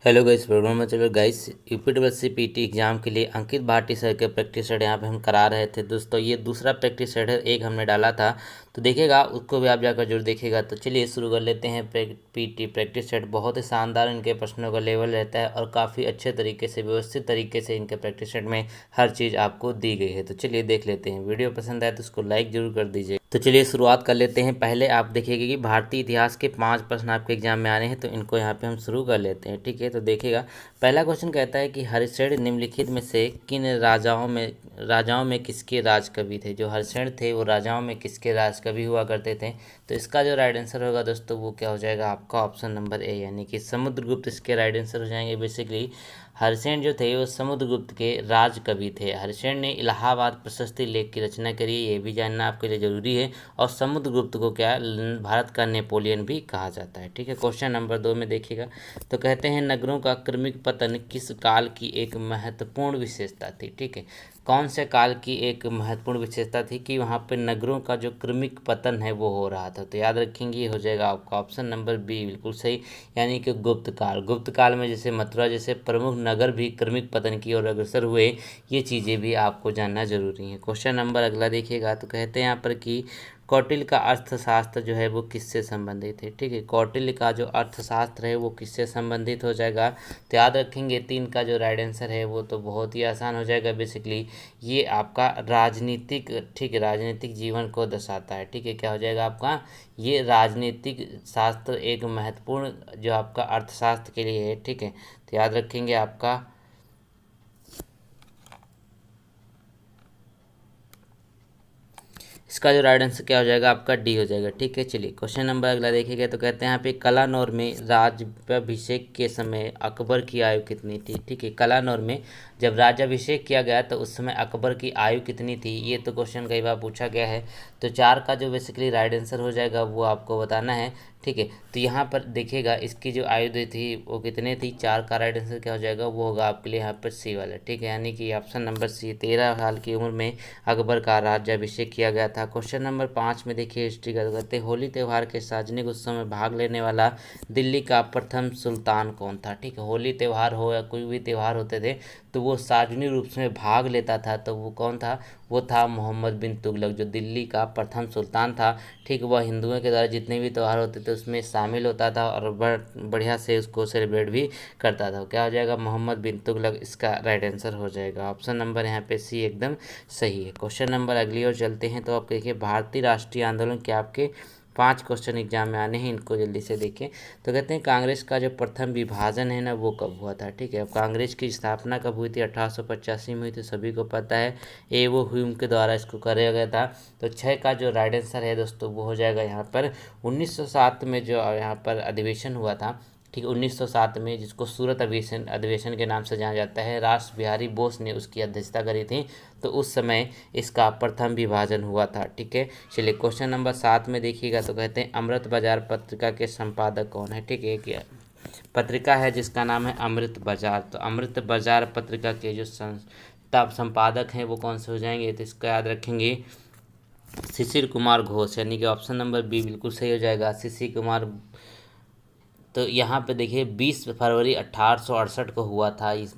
Hello guys, programme में चलो guys. यूपीडब्ल्यूएससी PT exam के लिए अंकित भाटी सर के प्रैक्टिस सेट यहाँ पे हम करा रहे थे दोस्तों। ये दूसरा प्रैक्टिस सेट है, एक हमने डाला था तो देखिएगा, उसको भी आप जाकर जरूर देखिएगा। तो चलिए शुरू कर लेते हैं। पीटी प्रैक्टिस सेट बहुत ही शानदार इनके प्रश्नों का लेवल रहता है और काफ़ी अच्छे तरीके से, व्यवस्थित तरीके से इनके प्रैक्टिस सेट में हर चीज़ आपको दी गई है। तो चलिए देख लेते हैं। वीडियो पसंद आए तो उसको लाइक जरूर कर दीजिए। तो चलिए शुरुआत कर लेते हैं। पहले आप देखिएगा कि भारतीय इतिहास के 5 प्रश्न आपके एग्जाम में आने हैं, तो इनको यहाँ पे हम शुरू कर लेते हैं। ठीक है, तो देखिएगा पहला क्वेश्चन कहता है कि हरिश्चंद्र निम्नलिखित में से किन राजाओं में किसके राज कवि थे। जो हरिश्चंद्र थे वो राजाओं में किसके राज कवि हुआ करते थे। तो इसका जो राइट आंसर होगा दोस्तों वो क्या हो जाएगा आपका ऑप्शन नंबर ए, यानी कि समुद्रगुप्त इसके राइट आंसर हो जाएंगे। बेसिकली हरिश्चंद्र जो थे वो समुद्रगुप्त के राज कवि थे। हरिश्चंद्र ने इलाहाबाद प्रशस्ति लेख की रचना करी है, ये भी जानना आपके लिए जरूरी है। और समुद्रगुप्त को क्या भारत का नेपोलियन भी कहा जाता है। ठीक है, क्वेश्चन नंबर 2 में देखिएगा। तो कहते हैं नगरों का क्रमिक पतन किस काल की एक महत्वपूर्ण विशेषता थी। ठीक है, कौन से काल की एक महत्वपूर्ण विशेषता थी कि वहाँ पे नगरों का जो क्रमिक पतन है वो हो रहा था। तो याद रखेंगे, ये हो जाएगा आपका ऑप्शन नंबर बी बिल्कुल सही, यानी कि गुप्त काल। गुप्त काल में जैसे मथुरा जैसे प्रमुख नगर भी क्रमिक पतन की ओर अग्रसर हुए, ये चीज़ें भी आपको जानना जरूरी है। क्वेश्चन नंबर अगला देखिएगा। तो कहते हैं यहाँ पर कि कौटिल्य का अर्थशास्त्र जो है वो किससे संबंधित है। ठीक है, कौटिल्य का जो अर्थशास्त्र है वो किससे संबंधित हो जाएगा। तो याद रखेंगे 3 का जो राइट आंसर है वो तो बहुत ही आसान हो जाएगा। बेसिकली ये आपका राजनीतिक, ठीक है, राजनीतिक जीवन को दर्शाता है। ठीक है, क्या हो जाएगा आपका, ये राजनीतिक शास्त्र एक महत्वपूर्ण जो आपका अर्थशास्त्र के लिए है। ठीक है, तो याद रखेंगे आपका इसका जो राइट आंसर क्या हो जाएगा आपका डी हो जाएगा। ठीक है, चलिए क्वेश्चन नंबर अगला देखेंगे। तो कहते हैं यहाँ पे कलानौर में राज्याभिषेक के समय अकबर की आयु कितनी थी। ठीक है, कलानौर में जब राज्याभिषेक किया गया तो उस समय अकबर की आयु कितनी थी, ये तो क्वेश्चन कई बार पूछा गया है। तो 4 का जो बेसिकली राइट आंसर हो जाएगा वो आपको बताना है। ठीक है, तो यहाँ पर देखिएगा इसकी जो आयु थी वो कितने थी। 4 का राइट आंसर क्या हो जाएगा वो होगा आपके लिए यहाँ पर सी वाला। ठीक है, यानी कि ऑप्शन नंबर सी, 13 साल की उम्र में अकबर का राज्याभिषेक किया गया था। क्वेश्चन नंबर 5 में देखिए हिस्ट्री का, कहते हैं होली त्यौहार के सार्वजनिक उत्सव में भाग लेने वाला दिल्ली का प्रथम सुल्तान कौन था। ठीक है, होली त्यौहार हो या कोई भी त्यौहार होते थे तो वो सार्वजनिक रूप में भाग लेता था, तो वो कौन था, वो था मोहम्मद बिन तुगलक, जो दिल्ली का प्रथम सुल्तान था। ठीक, वह हिंदुओं के द्वारा जितने भी त्यौहार होते थे उसमें शामिल होता था और बढ़िया से उसको सेलिब्रेट भी करता था। क्या हो जाएगा, मोहम्मद बिन तुगलक इसका राइट आंसर हो जाएगा। ऑप्शन नंबर यहाँ पे सी एकदम सही है। क्वेश्चन नंबर अगली ओर चलते हैं। तो आप देखिए भारतीय राष्ट्रीय आंदोलन के आपके 5 क्वेश्चन एग्जाम में आने हैं, इनको जल्दी से देखें। तो कहते हैं कांग्रेस का जो प्रथम विभाजन है ना वो कब हुआ था। ठीक है, अब कांग्रेस की स्थापना कब हुई थी, 1885 में हुई थी, सभी को पता है। ए वो ह्यूम के द्वारा इसको कराया गया था। तो 6 का जो राइट आंसर है दोस्तों वो हो जाएगा यहाँ पर 1907 में जो यहाँ पर अधिवेशन हुआ था। ठीक है, 1907 में, जिसको सूरत अधिवेशन अधिवेशन के नाम से जाना जाता है, रास बिहारी बोस ने उसकी अध्यक्षता करी थी। तो उस समय इसका प्रथम विभाजन हुआ था। ठीक है, चलिए क्वेश्चन नंबर 7 में देखिएगा। तो कहते हैं अमृत बाजार पत्रिका के संपादक कौन है। ठीक है, एक पत्रिका है जिसका नाम है अमृत बाजार। तो अमृत बाजार पत्रिका के जो संपादक हैं वो कौन से हो जाएंगे, तो इसका याद रखेंगे शिशिर कुमार घोष, यानी कि ऑप्शन नंबर बी बिल्कुल सही हो जाएगा, शिशिर कुमार। तो यहाँ पे देखिए 20 फरवरी 1868 को हुआ था इस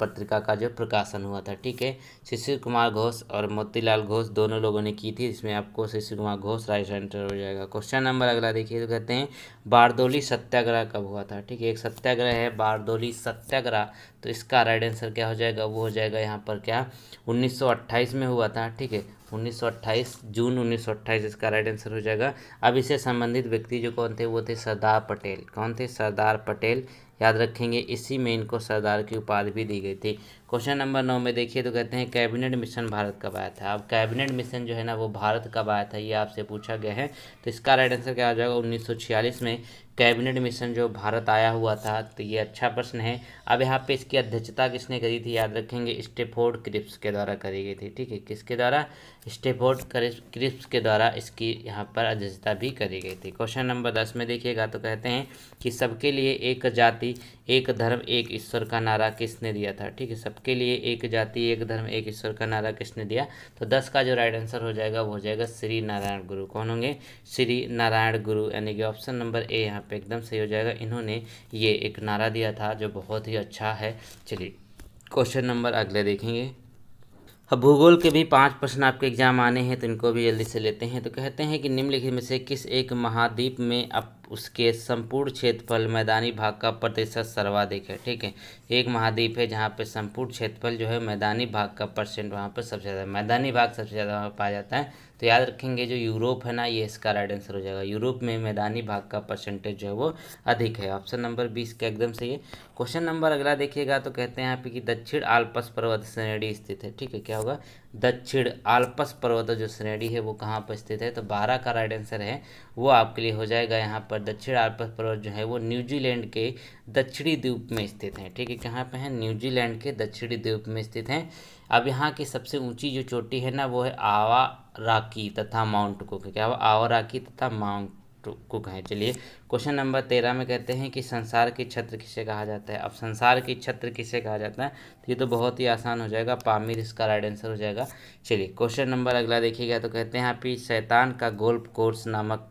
पत्रिका का जो प्रकाशन हुआ था। ठीक है, शिशिर कुमार घोष और मोतीलाल घोष दोनों लोगों ने की थी, इसमें आपको शिशिर कुमार घोष राइट आंसर हो जाएगा। क्वेश्चन नंबर अगला देखिए। तो कहते हैं बारदोली सत्याग्रह कब हुआ था। ठीक है, एक सत्याग्रह है बारदोली सत्याग्रह। तो इसका राइट आंसर क्या हो जाएगा, वो हो जाएगा यहाँ पर क्या 1928 में हुआ था। ठीक है, 1928 जून 1928 इसका राइट आंसर हो जाएगा। अब इससे संबंधित व्यक्ति जो कौन थे वो थे सरदार पटेल। कौन थे, सरदार पटेल, याद रखेंगे। इसी में इनको सरदार की उपाधि भी दी गई थी। क्वेश्चन नंबर 9 में देखिए। तो कहते हैं कैबिनेट मिशन भारत कब आया था। अब कैबिनेट मिशन जो है ना वो भारत कब आया था ये आपसे पूछा गया है। तो इसका राइट आंसर क्या हो जाएगा, 1946 में कैबिनेट मिशन जो भारत आया हुआ था। तो ये अच्छा प्रश्न है। अब यहाँ पे इसकी अध्यक्षता किसने करी थी, याद रखेंगे स्टेफोर्ड क्रिप्स के द्वारा करी गई थी। ठीक है, किसके द्वारा, स्टेफोर्ड क्रिप्स के द्वारा इसकी यहाँ पर अध्यक्षता भी करी गई थी। क्वेश्चन नंबर 10 में देखिएगा। तो कहते हैं कि सबके लिए एक जाति एक धर्म एक ईश्वर का नारा किसने दिया था। ठीक है, सबके लिए एक जाति एक धर्म एक ईश्वर का नारा किसने दिया। तो 10 का जो राइट आंसर हो जाएगा वो हो जाएगा श्री नारायण गुरु। कौन होंगे, श्री नारायण गुरु, यानी कि ऑप्शन नंबर ए यहाँ पे एकदम सही हो जाएगा। इन्होंने ये एक नारा दिया था जो बहुत ही अच्छा है। चलिए क्वेश्चन नंबर अगले देखेंगे। अब भूगोल के भी 5 प्रश्न आपके एग्जाम आने हैं, तो इनको भी जल्दी से लेते हैं। तो कहते हैं कि निम्नलिखित में से किस एक महाद्वीप में अब उसके संपूर्ण क्षेत्रफल मैदानी भाग का प्रतिशत सर्वाधिक है। ठीक है, एक महाद्वीप है जहाँ पे संपूर्ण क्षेत्रफल जो है मैदानी भाग का परसेंट वहाँ पर सबसे ज़्यादा, मैदानी भाग सबसे ज़्यादा वहाँ पाया जाता है। तो याद रखेंगे जो यूरोप है ना, ये इसका राइट आंसर हो जाएगा। यूरोप में मैदानी भाग का परसेंटेज जो है वो अधिक है। ऑप्शन नंबर 20 का एकदम सही है। क्वेश्चन नंबर अगला देखिएगा। तो कहते हैं यहाँ पे कि दक्षिण आल्प्स पर्वत श्रेणी स्थित है। ठीक है, क्या होगा? दक्षिण आल्प्स पर्वत जो श्रेणी है वो कहाँ पर स्थित है? तो 12 का राइट आंसर है वो आपके लिए हो जाएगा यहाँ पर। दक्षिण आल्प्स पर्वत जो है वो न्यूजीलैंड के दक्षिणी द्वीप में स्थित है। ठीक है, कहाँ पे है? न्यूजीलैंड के दक्षिणी द्वीप में स्थित है। अब यहाँ की सबसे ऊंची जो चोटी है ना वो है आवा राकी तथा माउंट कुक। क्या हुआ? आवा राकी तथा माउंट कुक है। चलिए क्वेश्चन नंबर 13 में कहते हैं कि संसार की छत्र किसे कहा जाता है। अब संसार की छत्र किसे कहा जाता है? तो ये तो बहुत ही आसान हो जाएगा, पामीर इसका राइट आंसर हो जाएगा। चलिए क्वेश्चन नंबर अगला देखिएगा। तो कहते हैं यहाँ पे शैतान का गोल्फ कोर्स नामक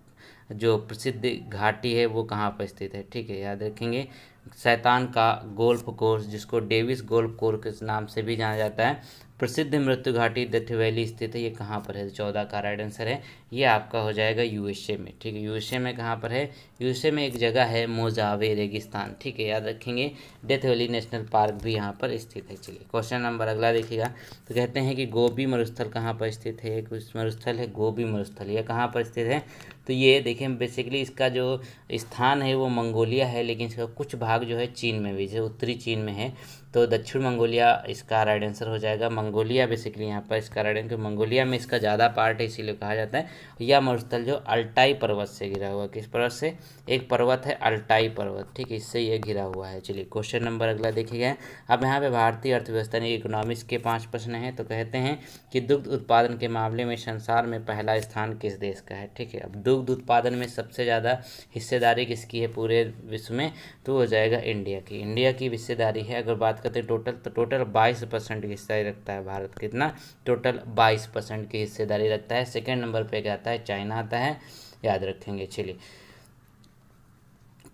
जो प्रसिद्ध घाटी है वो कहाँ पर स्थित है। ठीक है, याद रखेंगे शैतान का गोल्फ कोर्स, जिसको डेविस गोल्फ कोर्स के नाम से भी जाना जाता है, प्रसिद्ध मृत्यु घाटी डेथ वैली स्थित है। ये कहाँ पर है? 14 का राइट आंसर है। ये आपका हो जाएगा यूएसए में। ठीक है, यूएसए में कहाँ पर है? यूएसए में एक जगह है मोजावे रेगिस्तान। ठीक है, याद रखेंगे डेथ वैली नेशनल पार्क भी यहाँ पर स्थित है। चलिए क्वेश्चन नंबर अगला देखिएगा। तो कहते हैं कि गोबी मरुस्थल कहाँ पर स्थित है। एक मरुस्थल है गोबी मरुस्थल, यह कहाँ पर स्थित है? तो ये देखें बेसिकली इसका जो स्थान है वो मंगोलिया है, लेकिन इसका कुछ भाग जो है चीन में भी, जैसे उत्तरी चीन में है। तो दक्षिण मंगोलिया इसका राइट आंसर हो जाएगा। मंगोलिया बेसिकली यहाँ पर इसका राइट आंसर, मंगोलिया में इसका ज़्यादा पार्ट है इसीलिए कहा जाता है। यह मरुस्थल जो अल्टाई पर्वत से घिरा हुआ, किस पर्वत से? एक पर्वत है अल्टाई पर्वत। ठीक है, इससे ये घिरा हुआ है। चलिए क्वेश्चन नंबर अगला देखिएगा। अब यहाँ पे भारतीय अर्थव्यवस्था यानी इकोनॉमिक्स के 5 प्रश्न हैं। तो कहते हैं कि दुग्ध उत्पादन के मामले में संसार में पहला स्थान किस देश का है। ठीक है, अब दुग्ध उत्पादन में सबसे ज़्यादा हिस्सेदारी किसकी है पूरे विश्व में? तो हो जाएगा इंडिया की। इंडिया की हिस्सेदारी है अगर बात करते हैं टोटल, तो टोटल 22% की हिस्सेदारी रखता है भारत। कितना? टोटल 22% की हिस्सेदारी रखता है। सेकेंड नंबर पे क्या आता है? चाइना आता है, याद रखेंगे। चलिए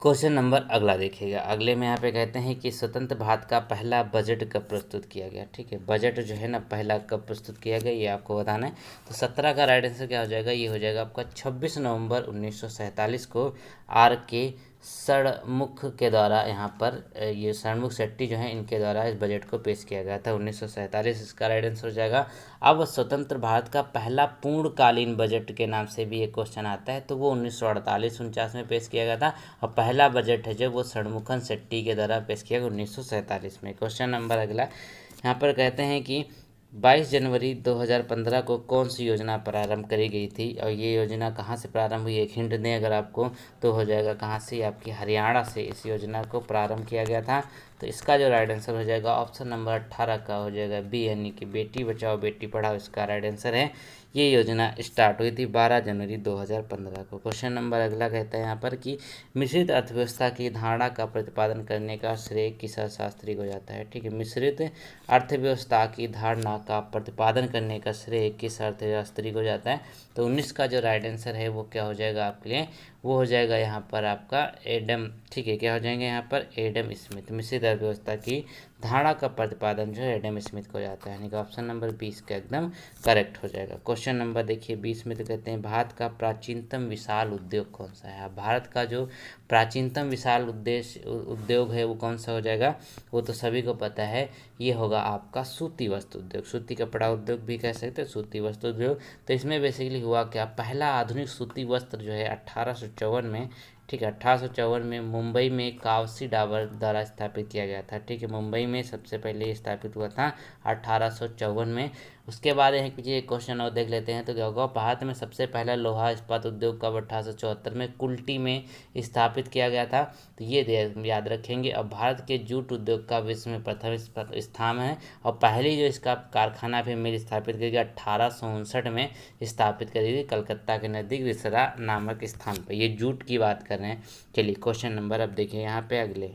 क्वेश्चन नंबर अगला देखिएगा। अगले में यहाँ पे कहते हैं कि स्वतंत्र भारत का पहला बजट कब प्रस्तुत किया गया। ठीक है, बजट जो है ना पहला कब प्रस्तुत किया गया ये आपको बताना है। तो 17 का राइट आंसर क्या हो जाएगा? ये हो जाएगा आपका 26 नवंबर 1947 को आर के षणमुख के द्वारा यहाँ पर ये षणमुख शेट्टी जो है इनके द्वारा इस बजट को पेश किया गया था 1947, इसका राइट आंसर हो जाएगा। अब स्वतंत्र भारत का पहला पूर्णकालीन बजट के नाम से भी एक क्वेश्चन आता है, तो वो 1948-49 में पेश किया गया था। और पहला बजट है जो वो षणमुखन शेट्टी के द्वारा पेश किया गया 1947 में। क्वेश्चन नंबर अगला यहाँ पर कहते हैं कि 22 जनवरी 2015 को कौन सी योजना प्रारंभ करी गई थी और ये योजना कहाँ से प्रारंभ हुई? एक हिंट दें अगर आपको तो हो जाएगा कहाँ से? आपकी हरियाणा से इस योजना को प्रारंभ किया गया था। तो इसका जो राइट आंसर हो जाएगा ऑप्शन नंबर 18 का हो जाएगा बी, यानी कि बेटी बचाओ बेटी पढ़ाओ इसका राइट आंसर है। ये योजना स्टार्ट हुई थी 12 जनवरी 2015 को। क्वेश्चन नंबर अगला कहता है यहाँ पर कि मिश्रित अर्थव्यवस्था की धारणा का प्रतिपादन करने का श्रेय किस अर्थशास्त्री को जाता है। ठीक है, मिश्रित अर्थव्यवस्था की धारणा का प्रतिपादन करने का श्रेय किस अर्थशास्त्री को जाता है? तो 19 का जो राइट आंसर है वो क्या हो जाएगा आपके लिए? वो हो जाएगा यहाँ पर आपका एडम। ठीक है, क्या हो जाएंगे यहाँ पर? Adam Smith. मिश्रित अर्थव्यवस्था की धारणा का प्रतिपादन जो है एडम स्मिथ को जाता है, यानी कि ऑप्शन नंबर 20 का एकदम करेक्ट हो जाएगा। क्वेश्चन नंबर देखिए 20 में तो कहते हैं भारत का प्राचीनतम विशाल उद्योग कौन सा है। भारत का जो प्राचीनतम विशाल उद्योग है वो कौन सा हो जाएगा? वो तो सभी को पता है, ये होगा आपका सूती वस्त्र उद्योग। सूती कपड़ा उद्योग भी कह सकते हैं, सूती वस्त्र उद्योग। तो इसमें बेसिकली हुआ क्या, पहला आधुनिक सूती वस्त्र जो है 1854 में, ठीक है 1854 में मुंबई में कावसी डाबर द्वारा स्थापित किया गया था। ठीक है, मुंबई में सबसे पहले स्थापित हुआ था 1854 में। उसके बाद है कि ये क्वेश्चन और देख लेते हैं। तो क्या होगा, भारत में सबसे पहला लोहा इस्पात उद्योग कब 1874 में कुल्टी में स्थापित किया गया था। तो ये याद रखेंगे। अब भारत के जूट उद्योग का विश्व में प्रथम स्थान है और पहली जो इसका कारखाना भी मिल स्थापित किया गया 1859 में स्थापित करी थी कलकत्ता के नज़दीक रिसरा नामक स्थान पर। ये जूट की बात कर रहे हैं। चलिए क्वेश्चन नंबर अब देखिए यहाँ पे अगले।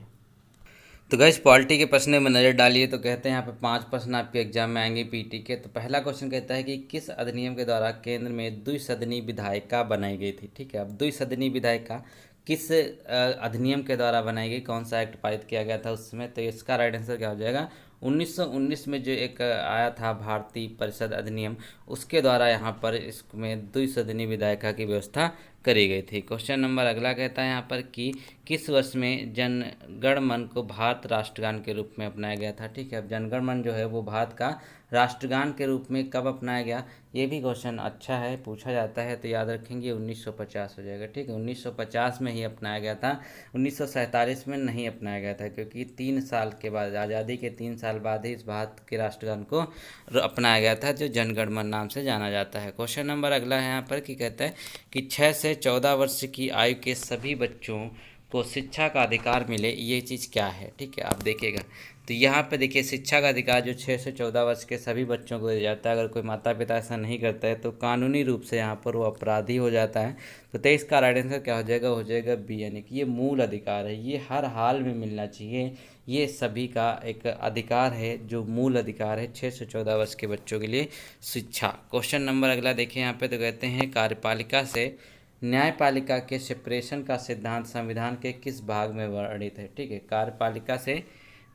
तो गाइस पॉलिटी के प्रश्न में नज़र डालिए। तो कहते हैं यहाँ पे 5 प्रश्न आपके एग्जाम में आएंगे पीटी के। तो पहला क्वेश्चन कहता है कि किस अधिनियम के द्वारा केंद्र में द्विसदनी विधायिका बनाई गई थी। ठीक है, अब द्विसदनी विधायिका किस अधिनियम के द्वारा बनाई गई, कौन सा एक्ट पारित किया गया था उस समय। तो इसका राइट आंसर क्या हो जाएगा, 1919 में जो एक आया था भारतीय परिषद अधिनियम, उसके द्वारा यहाँ पर इसमें द्विसदनीय विधायिका की व्यवस्था करी गई थी। क्वेश्चन नंबर अगला कहता है यहाँ पर कि किस वर्ष में जन गण मन को भारत राष्ट्रगान के रूप में अपनाया गया था। ठीक है, अब जनगण मन जो है वो भारत का राष्ट्रगान के रूप में कब अपनाया गया, ये भी क्वेश्चन अच्छा है, पूछा जाता है, तो याद रखेंगे 1950 हो जाएगा। ठीक है, 1950 में ही अपनाया गया था, 1947 में नहीं अपनाया गया था, क्योंकि 3 साल के बाद, आज़ादी के 3 साल बाद ही इस भारत के राष्ट्रगान को अपनाया गया था, जो जनगण मन नाम से जाना जाता है। क्वेश्चन नंबर अगला है यहाँ पर कि कहता है कि 6 से 14 वर्ष की आयु के सभी बच्चों को शिक्षा का अधिकार मिले, ये चीज़ क्या है। ठीक है, आप देखिएगा तो यहाँ पे देखिए शिक्षा का अधिकार जो 6 से 14 वर्ष के सभी बच्चों को दिया जाता है। अगर कोई माता पिता ऐसा नहीं करता है तो कानूनी रूप से यहाँ पर वो अपराधी हो जाता है। तो 23 का राइट आंसर क्या हो जाएगा बी, यानी कि ये मूल अधिकार है, ये हर हाल में मिलना चाहिए, ये सभी का एक अधिकार है, जो मूल अधिकार है 6 से 14 वर्ष के बच्चों के लिए शिक्षा। क्वेश्चन नंबर अगला देखिए यहाँ पे, तो कहते हैं कार्यपालिका से न्यायपालिका के सेपरेशन का सिद्धांत संविधान के किस भाग में वर्णित है। ठीक है, कार्यपालिका से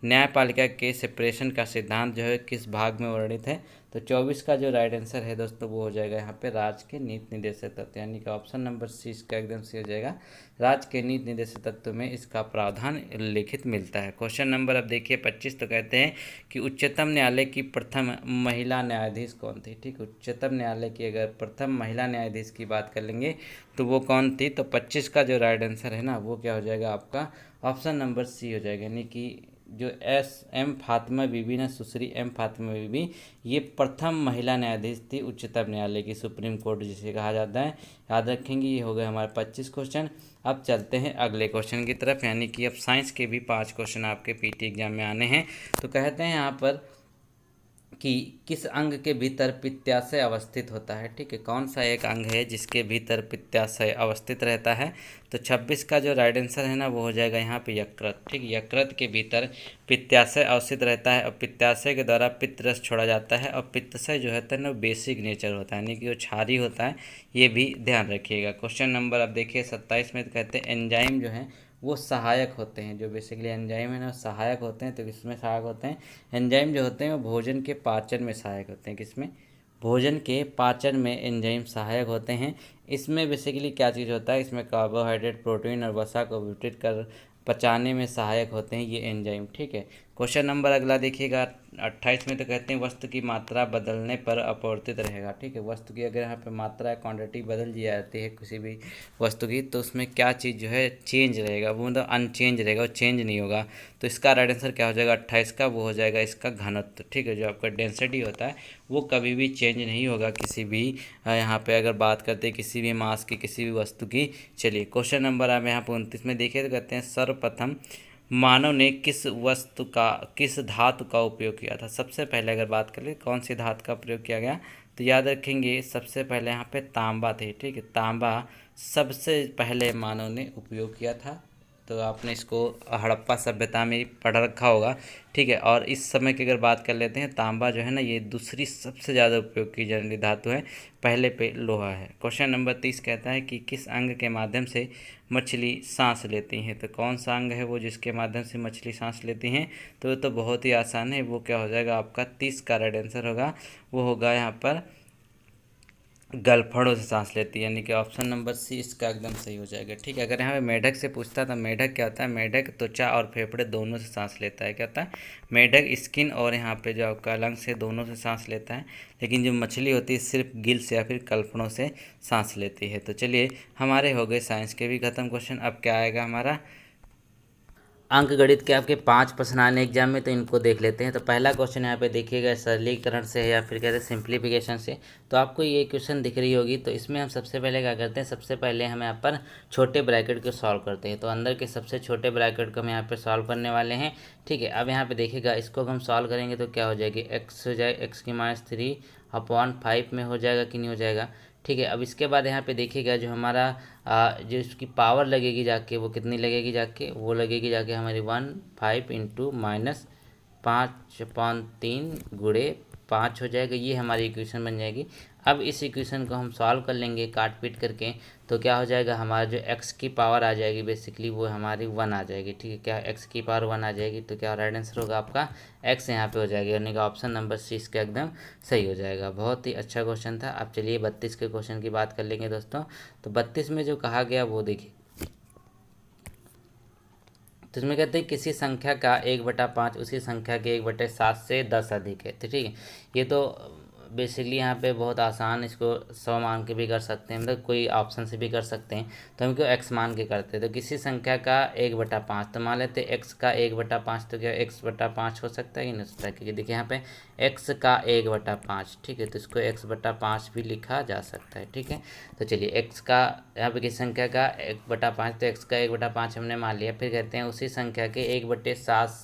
न्यायपालिका के सेपरेशन का सिद्धांत जो है किस भाग में वर्णित है। तो 24 का जो राइट आंसर है दोस्तों वो हो जाएगा यहाँ पे राज्य के नीति निर्देशक तत्व, यानी कि ऑप्शन नंबर सी इसका एकदम सही हो जाएगा। राज्य के नीति निर्देशक तत्व में इसका प्रावधान उल्लेखित मिलता है। क्वेश्चन नंबर अब देखिए 25, तो कहते हैं कि उच्चतम न्यायालय की प्रथम महिला न्यायाधीश कौन थी। ठीक है, उच्चतम न्यायालय की अगर प्रथम महिला न्यायाधीश की बात कर लेंगे तो वो कौन थी। तो 25 का जो राइट आंसर है ना वो क्या हो जाएगा आपका ऑप्शन नंबर सी हो जाएगा, यानी कि जो एम फातिमा बीबी ना, सुश्री एम फातिमा बीबी, ये प्रथम महिला न्यायाधीश थी उच्चतम न्यायालय की, सुप्रीम कोर्ट जिसे कहा जाता है। याद रखेंगे, ये हो गए हमारे 25 क्वेश्चन। अब चलते हैं अगले क्वेश्चन की तरफ, यानी कि अब साइंस के भी 5 क्वेश्चन आपके पीटी एग्जाम में आने हैं। तो कहते हैं यहाँ पर कि किस अंग के भीतर पित्ताशय अवस्थित होता है। ठीक है, कौन सा एक अंग है जिसके भीतर पित्ताशय अवस्थित रहता है। तो 26 का जो राइट आंसर है ना वो हो जाएगा यहाँ पे यकृत। ठीक, यकृत के भीतर पित्ताशय अवस्थित रहता है और पित्ताशय के द्वारा पित्त रस छोड़ा जाता है। और पित्ताशय जो है ना बेसिक नेचर होता है, यानी कि वो क्षारीय होता है, ये भी ध्यान रखिएगा। क्वेश्चन नंबर अब देखिए 27 में, तो कहते हैं एंजाइम जो है वो सहायक होते हैं, जो बेसिकली एंजाइम है ना सहायक होते हैं। तो किसमें सहायक होते हैं, एंजाइम जो होते हैं वो भोजन के पाचन में सहायक होते हैं। किसमें, भोजन के पाचन में एंजाइम सहायक होते हैं। इसमें बेसिकली क्या चीज़ होता है, इसमें कार्बोहाइड्रेट, प्रोटीन और वसा को विघटित कर पचाने में सहायक होते हैं ये एंजाइम। ठीक है, क्वेश्चन नंबर अगला देखिएगा 28 में, तो कहते हैं वस्तु की मात्रा बदलने पर अपवर्तित रहेगा। ठीक है, वस्तु की अगर यहाँ पे मात्रा क्वांटिटी बदल दी जाती है किसी भी वस्तु की, तो उसमें क्या चीज़ जो है चेंज रहेगा, वो मतलब अनचेंज रहेगा, वो चेंज नहीं होगा। तो इसका राइट आंसर क्या हो जाएगा 28 का, वो हो जाएगा इसका घनत्व। ठीक है, जो आपका डेंसिटी होता है वो कभी भी चेंज नहीं होगा किसी भी यहाँ पे अगर बात करते हैं किसी भी मास की, किसी भी वस्तु की। चलिए क्वेश्चन नंबर आप यहाँ पर 29 में देखिए, तो कहते हैं सर्वप्रथम मानव ने किस धातु का उपयोग किया था। सबसे पहले अगर बात करें कौन सी धातु का प्रयोग किया गया, तो याद रखेंगे सबसे पहले यहाँ पे तांबा थे। ठीक है, तांबा सबसे पहले मानव ने उपयोग किया था। तो आपने इसको हड़प्पा सभ्यता में पढ़ रखा होगा। ठीक है, और इस समय की अगर बात कर लेते हैं, तांबा जो है ना ये दूसरी सबसे ज़्यादा उपयोग की जाने वाली धातु है, पहले पे लोहा है। क्वेश्चन नंबर 30 कहता है कि किस अंग के माध्यम से मछली सांस लेती हैं। तो कौन सा अंग है वो जिसके माध्यम से मछली सांस लेती हैं। तो ये तो बहुत ही आसान है, वो क्या हो जाएगा आपका 30 का राइट आंसर होगा, वो होगा यहाँ पर गलफड़ों से सांस लेती है, यानी कि ऑप्शन नंबर सी इसका एकदम सही हो जाएगा। ठीक है, अगर यहाँ पे मेढक से पूछता तो मेढक क्या होता है, मेढक त्वचा और फेफड़े दोनों से सांस लेता है। क्या होता है, मेढक स्किन और यहाँ पे जो आपका लंग से दोनों से सांस लेता है, लेकिन जो मछली होती है सिर्फ गिल से या फिर कलफड़ों से सांस लेती है। तो चलिए हमारे हो गए साइंस के भी खत्म क्वेश्चन। अब क्या आएगा हमारा अंक गणित के आपके 5 प्रश्न आने एग्जाम में, तो इनको देख लेते हैं। तो पहला क्वेश्चन यहाँ पे देखिएगा सरलीकरण से है या फिर कहते हैं सिंप्लीफिकेशन से। तो आपको ये क्वेश्चन दिख रही होगी, तो इसमें हम सबसे पहले क्या करते हैं, सबसे पहले हम यहाँ पर छोटे ब्रैकेट को सॉल्व करते हैं। तो अंदर के सबसे छोटे ब्रैकेट को हम यहाँ पर सॉल्व करने वाले हैं। ठीक है, अब यहाँ पर देखिएगा इसको हम सॉल्व करेंगे तो क्या हो जाएगी, एक्स हो जाए एक्स की -3/5 में हो जाएगा कि नहीं हो जाएगा। ठीक है, अब इसके बाद यहाँ पे देखिएगा जो हमारा जो इसकी पावर लगेगी जाके वो कितनी लगेगी जाके, वो लगेगी जाके हमारी 1/5 × -5/3 × 5 हो जाएगा, ये हमारी इक्वेशन बन जाएगी। अब इस इक्वेशन को हम सॉल्व कर लेंगे काट पीट करके, तो क्या हो जाएगा, हमारा जो x की पावर आ जाएगी बेसिकली वो हमारी 1 आ जाएगी। ठीक है, क्या x की पावर 1 आ जाएगी, तो क्या राइट आंसर होगा आपका x यहाँ पे हो जाएगी, यानी कि ऑप्शन नंबर सी इसका एकदम सही हो जाएगा। बहुत ही अच्छा क्वेश्चन था। अब चलिए 32 के क्वेश्चन की बात कर लेंगे दोस्तों। तो 32 में जो कहा गया वो देखिए, तो इसमें कहते हैं किसी संख्या का 1/5 उसी संख्या के 1/7 से 10 अधिक है। तो ठीक है, ये तो बेसिकली यहाँ पे बहुत आसान, इसको 100 मान के भी कर सकते हैं, मतलब कोई ऑप्शन से भी कर सकते हैं। तो हम क्यों x मान के करते हैं, तो किसी संख्या का 1/5, तो मान लेते हैं x का 1/5, तो क्या x/5 हो सकता है कि नहीं हो सकता है, क्योंकि देखिए यहाँ पे x का 1/5, ठीक है, तो इसको x/5 भी लिखा जा सकता है। ठीक है, तो चलिए x का यहाँ पे किसी संख्या का 1/5, तो x का 1/5 हमने मान लिया। फिर कहते हैं उसी संख्या के 1/7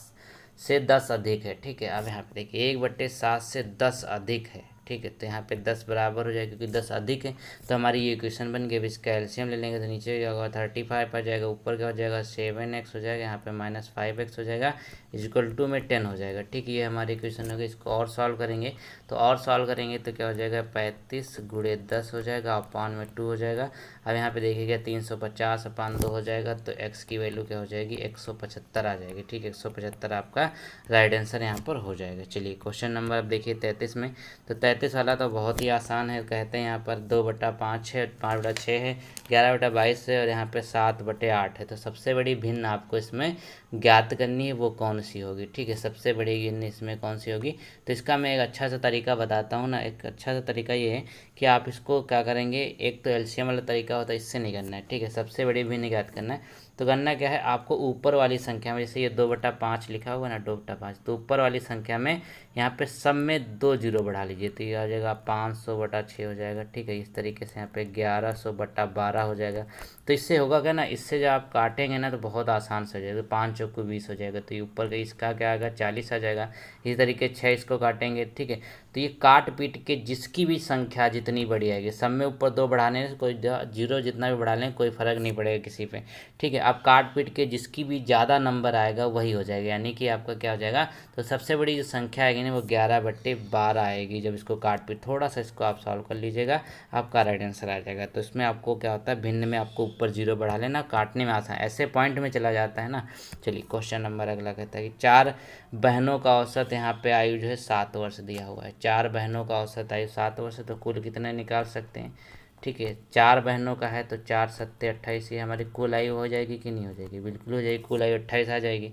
से 10 अधिक है। ठीक है, अब यहाँ पे देखिए 1/7 से 10 अधिक है। ठीक है, तो यहाँ पे 10 बराबर हो जाएगा, क्योंकि 10 अधिक है, तो हमारी ये इक्वेशन बन गई। अब इसका एलसीएम ले लेंगे, तो नीचे क्या होगा 35 आ जाएगा, ऊपर क्या हो जाएगा 7x हो जाएगा, यहाँ पे -5x हो जाएगा, इक्वल टू में 10 हो जाएगा। ठीक है, ये हमारी इक्वेशन होगी। इसको और सॉल्व करेंगे, तो और सॉल्व करेंगे तो क्या हो जाएगा 35 × 10 हो जाएगा, अपॉन में 2 हो जाएगा। अब यहाँ पे देखिएगा 350 अपॉन 2 हो जाएगा, तो x की वैल्यू क्या हो जाएगी 175 आ जाएगी। ठीक है, 175 आपका राइट आंसर यहाँ पर हो जाएगा। चलिए क्वेश्चन नंबर अब देखिए 33 में, तो 33 वाला तो बहुत ही आसान है। कहते हैं यहाँ पर 2/5 है, 5/6 है, 11/22 है, और यहाँ पे 7/8 है। तो सबसे बड़ी भिन्न आपको इसमें ज्ञात करनी है, वो कौन सी होगी। ठीक है, सबसे बड़ी भिन्न इसमें कौन सी होगी, तो इसका मैं एक अच्छा सा तरीका बताता हूँ ना। एक अच्छा सा तरीका ये है कि आप इसको क्या करेंगे, एक तो एलसीएम वाला तरीका होता है, इससे नहीं करना है। ठीक है, सबसे बड़ी भिन्न ज्ञात करना है, तो करना क्या है, आपको ऊपर वाली संख्या में, जैसे ये 2/5 लिखा हुआ ना 2/5, तो ऊपर वाली संख्या में यहाँ पे सब में 2 जीरो बढ़ा लीजिए, तो ये आ जाएगा 500/6 हो जाएगा। ठीक है, इस तरीके से यहाँ पे 1100/12 हो जाएगा। तो इससे होगा क्या ना, इससे जब आप काटेंगे ना तो बहुत आसान से हो जाएगा, 5 चौको 20 हो जाएगा, तो ये ऊपर का इसका क्या आएगा 40 आ जाएगा। इसी तरीके 6 इसको काटेंगे। ठीक है, तो ये काट पीट के जिसकी भी संख्या जितनी बड़ी आएगी, सब में ऊपर 2 बढ़ाने से कोई जीरो जितना भी बढ़ा लें कोई फ़र्क नहीं पड़ेगा किसी पे। ठीक है, आप काट पीट के जिसकी भी ज़्यादा नंबर आएगा वही हो जाएगा, यानी कि आपका क्या हो जाएगा, तो सबसे बड़ी जो संख्या आएगी ना वो 11/12 आएगी। जब इसको काट पीट थोड़ा सा इसको आप सॉल्व कर लीजिएगा, आपका राइट आंसर आ जाएगा। तो इसमें आपको क्या होता है, भिन्न में आपको ऊपर जीरो बढ़ा लेना, काटने में आसान, ऐसे पॉइंट में चला जाता है ना। चलिए क्वेश्चन नंबर अगला कहता है कि 4 बहनों का औसत यहाँ पे आयु जो है 7 वर्ष दिया हुआ है। 4 बहनों का औसत आयु 7 वर्ष है, तो कुल कितने निकाल सकते हैं। ठीक है, 4 बहनों का है, तो 4 7 28, ये हमारी कुल आयु हो जाएगी कि नहीं हो जाएगी, बिल्कुल हो जाएगी, कुल आयु 28 आ जाएगी।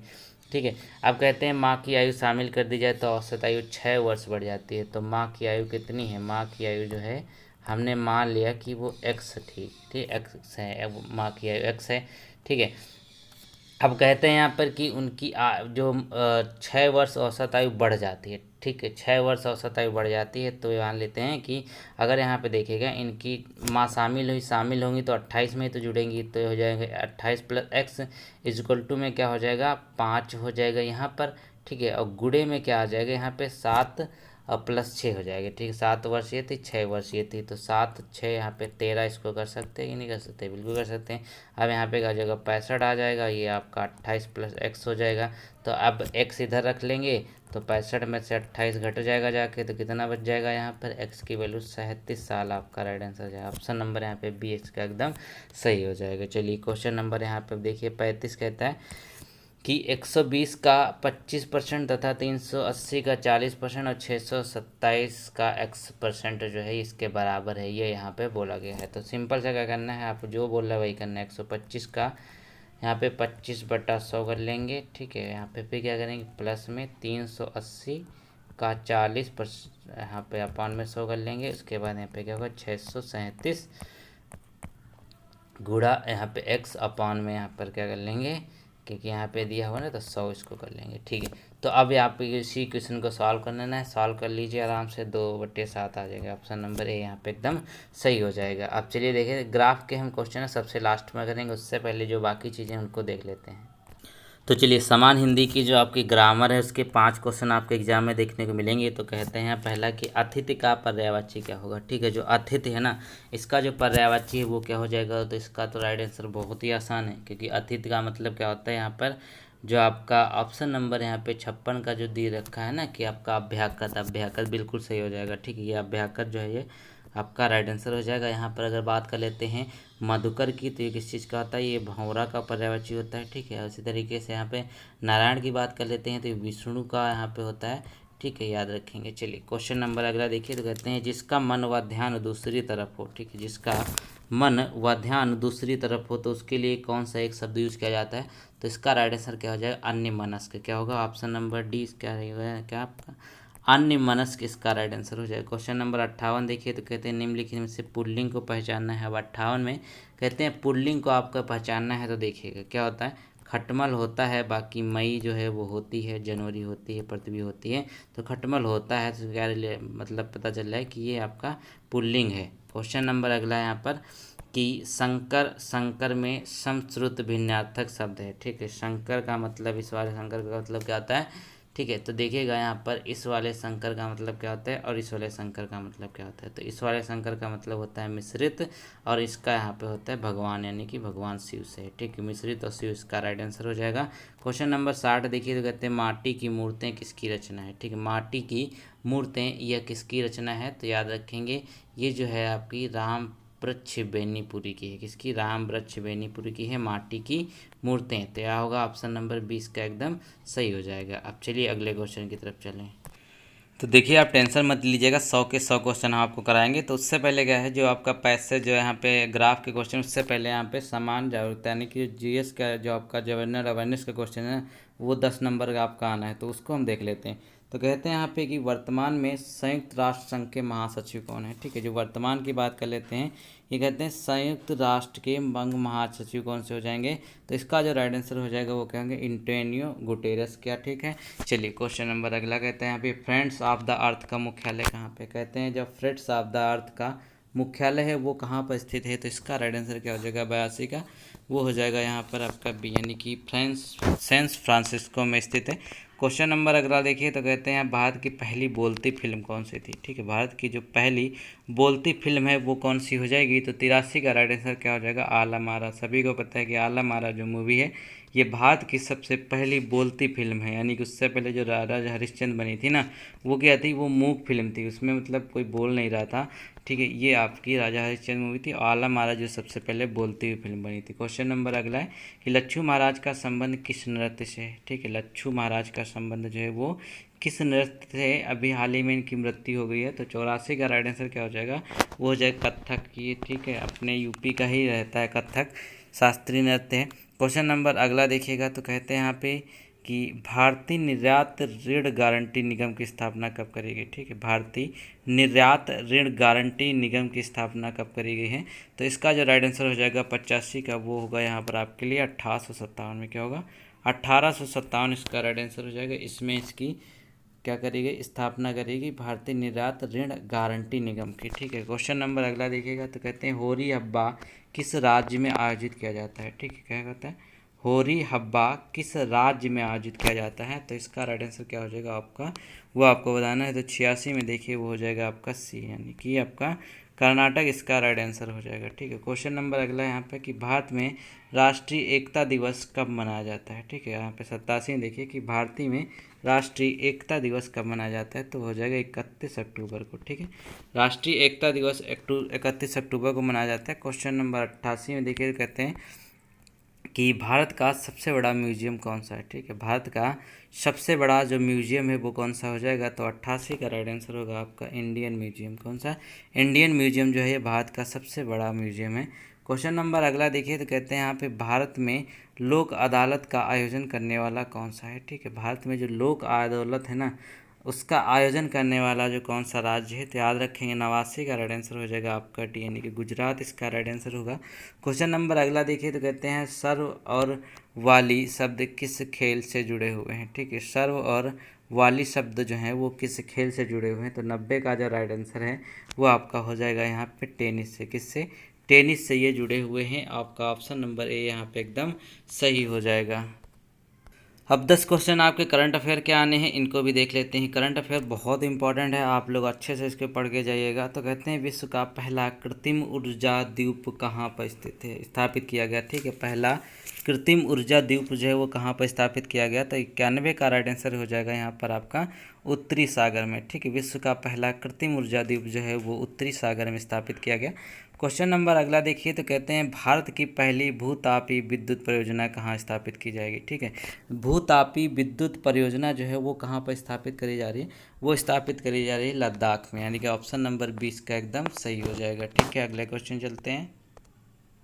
ठीक है, अब कहते हैं माँ की आयु शामिल कर दी जाए तो औसत आयु 6 वर्ष बढ़ जाती है। तो माँ की आयु कितनी है, माँ की आयु जो है हमने मान लिया कि वो x थी। ठीक, x है, माँ की आयु x है। ठीक है, अब कहते हैं यहाँ पर कि उनकी जो 6 वर्ष औसत आयु बढ़ जाती है। ठीक है, 6 वर्ष औसत आयु बढ़ जाती है, तो मान लेते हैं कि अगर यहाँ पे देखिएगा इनकी माँ शामिल होंगी तो 28 में ही तो जुड़ेंगी, तो हो जाएंगे 28 + x इक्वल टू में क्या हो जाएगा 5 हो जाएगा यहाँ पर। ठीक है, और गुणे में क्या आ जाएगा यहाँ पे 7 और +6 हो जाएगा। ठीक है, 7 वर्ष ये थी, 6 वर्ष ये थी, तो 7 6 यहाँ पे 13 इसको कर सकते हैं कि नहीं कर सकते, बिल्कुल कर सकते हैं। अब यहाँ पे आ जाएगा 65 आ जाएगा, ये आपका 28 + x हो जाएगा। तो अब x इधर रख लेंगे, तो 65 में से 28 घट जाएगा जाके, तो कितना बच जाएगा यहाँ पर x की वैल्यू 37 साल आपका राइट आंसर हो जाएगा। ऑप्शन नंबर यहाँ पे बी x का एकदम सही हो जाएगा। चलिए क्वेश्चन नंबर यहाँ पे देखिए 35 कहता है कि 120 का 25% तथा 380 का 40% और 627 का x% जो है इसके बराबर है, ये यहाँ पे बोला गया है। तो सिंपल से क्या करना है, आप जो बोल रहे वही करना है। 125 का यहाँ पे 25/100 कर लेंगे। ठीक है, यहाँ पे फिर क्या करेंगे प्लस में 380 का 40% यहाँ पे अपॉन में 100 कर लेंगे। उसके बाद यहाँ पे क्या होगा 637 गुणा यहाँ पे x अपॉन में यहाँ पर क्या कर लेंगे, क्योंकि यहाँ पे दिया हुआ ना तो 100 इसको कर लेंगे। ठीक है, तो अब आप इसी क्वेश्चन को सॉल्व कर लेना है, सॉल्व कर लीजिए आराम से, 2/7 आ जाएगा। ऑप्शन नंबर ए यहाँ पे एकदम सही हो जाएगा। अब चलिए देखिए ग्राफ के हम क्वेश्चन है सबसे लास्ट में करेंगे, उससे पहले जो बाकी चीज़ें उनको देख लेते हैं। तो चलिए समान हिंदी की जो आपकी ग्रामर है उसके 5 क्वेश्चन आपके एग्जाम में देखने को मिलेंगे। तो कहते हैं पहला कि अतिथि का पर्यायवाची क्या होगा। ठीक है, जो अतिथि है ना इसका जो पर्यायवाची है वो क्या हो जाएगा, तो इसका तो राइट आंसर बहुत ही आसान है, क्योंकि अतिथि का मतलब क्या होता है यहाँ पर जो आपका ऑप्शन नंबर यहाँ पे 56 का जो दे रखा है ना कि आपका अभ्याकत बिल्कुल सही हो जाएगा। ठीक है, ये अभ्याकत जो है ये आपका राइट आंसर हो जाएगा। यहाँ पर अगर बात कर लेते हैं मधुकर की, तो ये किस चीज़ का होता है, ये भंवरा का पर्यायवाची होता है। ठीक है, उसी तरीके से यहाँ पे नारायण की बात कर लेते हैं तो ये विष्णु का यहाँ पे होता है। ठीक है, याद रखेंगे। चलिए क्वेश्चन नंबर अगला देखिए, तो कहते हैं जिसका मन व ध्यान दूसरी तरफ हो। ठीक है, जिसका मन व ध्यान दूसरी तरफ हो तो उसके लिए कौन सा एक शब्द यूज किया जाता है, तो इसका राइट आंसर क्या हो जाएगा, अन्यमनस्क। क्या होगा, ऑप्शन नंबर डी क्या रहेगा, क्या आपका अन्यमनस्क इसका राइट आंसर हो जाएगा। क्वेश्चन नंबर 58 देखिए, तो कहते हैं निम्नलिखित में से पुल्लिंग को पहचानना है। अब 58 में कहते हैं पुल्लिंग को आपको पहचानना है, तो देखिएगा क्या होता है, खटमल होता है, बाकी मई जो है वो होती है, जनवरी होती है, पृथ्वी होती है, तो खटमल होता है, तो क्या मतलब पता चल रहा है कि ये आपका पुल्लिंग है। क्वेश्चन नंबर अगला यहाँ पर कि शंकर में समश्रुत भिन्नार्थक शब्द है। ठीक है, शंकर का मतलब, इस वाले शंकर का मतलब क्या होता है। ठीक है, तो देखिएगा यहाँ पर इस वाले शंकर का मतलब क्या होता है और इस वाले शंकर का मतलब क्या होता है। तो इस वाले शंकर का मतलब होता है मिश्रित, और इसका यहाँ पे होता है भगवान, यानी कि भगवान शिव से। ठीक है, मिश्रित और शिव इसका राइट आंसर हो जाएगा। क्वेश्चन नंबर 60 देखिए, तो कहते हैं माटी की मूर्तें किसकी रचना है। ठीक है, माटी की मूर्तें यह किसकी रचना है, तो याद रखेंगे ये जो है आपकी राम वृक्ष बेनीपुरी की है। किसकी, राम वृक्ष बेनीपुरी की है माटी की मूर्तें। तो यह होगा ऑप्शन नंबर 20 का एकदम सही हो जाएगा। अब चलिए अगले क्वेश्चन की तरफ चलें। तो देखिए आप टेंशन मत लीजिएगा, 100 के 100 क्वेश्चन हम आपको कराएंगे। तो उससे पहले क्या है, जो आपका पैसेज जो है यहाँ पे ग्राफ के क्वेश्चन, उससे पहले यहाँ पे समान जागरूकता यानी कि जीएस का जो आपका जनरल अवेयरनेस का क्वेश्चन है वो 10 नंबर का आपका आना है, तो उसको हम देख लेते हैं। तो कहते हैं यहाँ पे कि वर्तमान में संयुक्त राष्ट्र संघ के महासचिव कौन है। ठीक है, जो वर्तमान की बात कर लेते हैं, ये कहते हैं संयुक्त राष्ट्र के महासचिव कौन से हो जाएंगे, तो इसका जो राइट आंसर हो जाएगा वो कहेंगे एंटोनियो गुटेरेस। क्या, ठीक है। चलिए क्वेश्चन नंबर अगला कहते हैं यहाँ पे फ्रेंड्स ऑफ द अर्थ का मुख्यालय कहाँ पे, कहते हैं जब फ्रेंड्स ऑफ द अर्थ का मुख्यालय है वो कहाँ पर स्थित है, तो इसका राइट आंसर क्या हो जाएगा, 82 का, वो हो जाएगा यहाँ पर आपका बी, यानी कि सैन फ्रांसिस्को में स्थित है। क्वेश्चन नंबर अगला देखिए, तो कहते हैं भारत की पहली बोलती फिल्म कौन सी थी। ठीक है, भारत की जो पहली बोलती फिल्म है वो कौन सी हो जाएगी, तो 83 का राइट आंसर क्या हो जाएगा, आला मारा। सभी को पता है कि आला मारा जो मूवी है ये भारत की सबसे पहली बोलती फिल्म है, यानी कि उससे पहले जो राजा हरिश्चंद्र बनी थी ना, वो क्या थी, वो मूक फिल्म थी, उसमें मतलब कोई बोल नहीं रहा था। ठीक है, ये आपकी राजा हरिश्चंद्र मूवी थी। आला महाराज जो सबसे पहले बोलती हुई फिल्म बनी थी। क्वेश्चन नंबर अगला है कि लच्छू महाराज का संबंध किस नृत्य से है। ठीक है, लच्छू महाराज का संबंध जो है वो किस नृत्य से, अभी हाल ही में इनकी मृत्यु हो गई है, तो 84 का राइट आंसर क्या हो जाएगा, वो हो जाएगा कथक की। ठीक है, अपने यूपी का ही रहता है कथक, शास्त्रीय नृत्य है। क्वेश्चन नंबर अगला देखिएगा, तो कहते हैं यहाँ पे कि भारतीय निर्यात ऋण गारंटी निगम की स्थापना कब करी गई। ठीक है, भारतीय निर्यात ऋण गारंटी निगम की स्थापना कब करी गई है, तो इसका जो राइट आंसर हो जाएगा 85 का, वो होगा यहाँ पर आपके लिए 1857 में। क्या होगा, 1857 इसका राइट आंसर हो जाएगा। इसमें इसकी क्या करेगी, स्थापना करेगी भारतीय निर्यात ऋण गारंटी निगम की। ठीक है, क्वेश्चन नंबर अगला देखिएगा, तो कहते हैं होरी हब्बा किस राज्य में आयोजित किया जाता है। ठीक है, क्या कहता है, होरी हब्बा किस राज्य में आयोजित किया जाता है, तो इसका राइट आंसर क्या हो जाएगा आपका, वो आपको बताना है। तो 86 में देखिए वो हो जाएगा आपका सी, यानी कि आपका कर्नाटक इसका राइट आंसर हो जाएगा। ठीक है, क्वेश्चन नंबर अगला यहाँ पे कि भारत में राष्ट्रीय एकता दिवस कब मनाया जाता है। ठीक है, यहाँ पे 87 में देखिए कि भारतीय में राष्ट्रीय एकता दिवस कब मनाया जाता है, तो हो जाएगा 31 अक्टूबर को। ठीक है, राष्ट्रीय एकता दिवस 31 अक्टूबर को मनाया जाता है। क्वेश्चन नंबर 88 में देखिए कहते हैं कि भारत का सबसे बड़ा म्यूजियम कौन सा है। ठीक है, भारत का सबसे बड़ा जो म्यूजियम है वो कौन सा हो जाएगा, तो 88 का राइट आंसर होगा आपका इंडियन म्यूजियम। कौन सा, इंडियन म्यूजियम जो है ये भारत का सबसे बड़ा म्यूजियम है। क्वेश्चन नंबर अगला देखिए, तो कहते हैं यहाँ पे भारत में लोक अदालत का आयोजन करने वाला कौन सा है। ठीक है, भारत में जो लोक अदालत है ना, उसका आयोजन करने वाला जो कौन सा राज्य है, तो याद रखेंगे 89 का राइट आंसर हो जाएगा आपका डी, यानी कि गुजरात इसका राइट आंसर होगा। क्वेश्चन नंबर अगला देखिए, तो कहते हैं सर्व और वाली शब्द किस खेल से जुड़े हुए हैं। ठीक है, सर्व और वाली शब्द जो हैं वो किस खेल से जुड़े हुए हैं, तो 90 का जो राइट आंसर है वो आपका हो जाएगा यहाँ पे टेनिस से। किससे, टेनिस से ये जुड़े हुए हैं। आपका ऑप्शन नंबर ए यहाँ पे एकदम सही हो जाएगा। अब 10 क्वेश्चन आपके करंट अफेयर के आने हैं, इनको भी देख लेते हैं। करंट अफेयर बहुत इंपॉर्टेंट है, आप लोग अच्छे से इसके पढ़ के जाइएगा। तो कहते हैं विश्व का पहला कृत्रिम ऊर्जा द्वीप कहाँ पर स्थित है, स्थापित किया गया। ठीक है, पहला कृत्रिम ऊर्जा द्वीप जो है वो कहाँ पर स्थापित किया गया। तो 91 का राइट आंसर हो जाएगा यहाँ पर आपका उत्तरी सागर में। ठीक है, विश्व का पहला कृत्रिम ऊर्जा द्वीप जो है वो उत्तरी सागर में स्थापित किया गया। क्वेश्चन नंबर अगला देखिए, तो कहते हैं भारत की पहली भूतापी विद्युत परियोजना कहाँ स्थापित की जाएगी। ठीक है, भूतापी विद्युत परियोजना जो है वो कहाँ पर स्थापित करी जा रही है, वो स्थापित करी जा रही है लद्दाख में, यानी कि ऑप्शन नंबर 20 का एकदम सही हो जाएगा। ठीक है, अगले क्वेश्चन चलते हैं।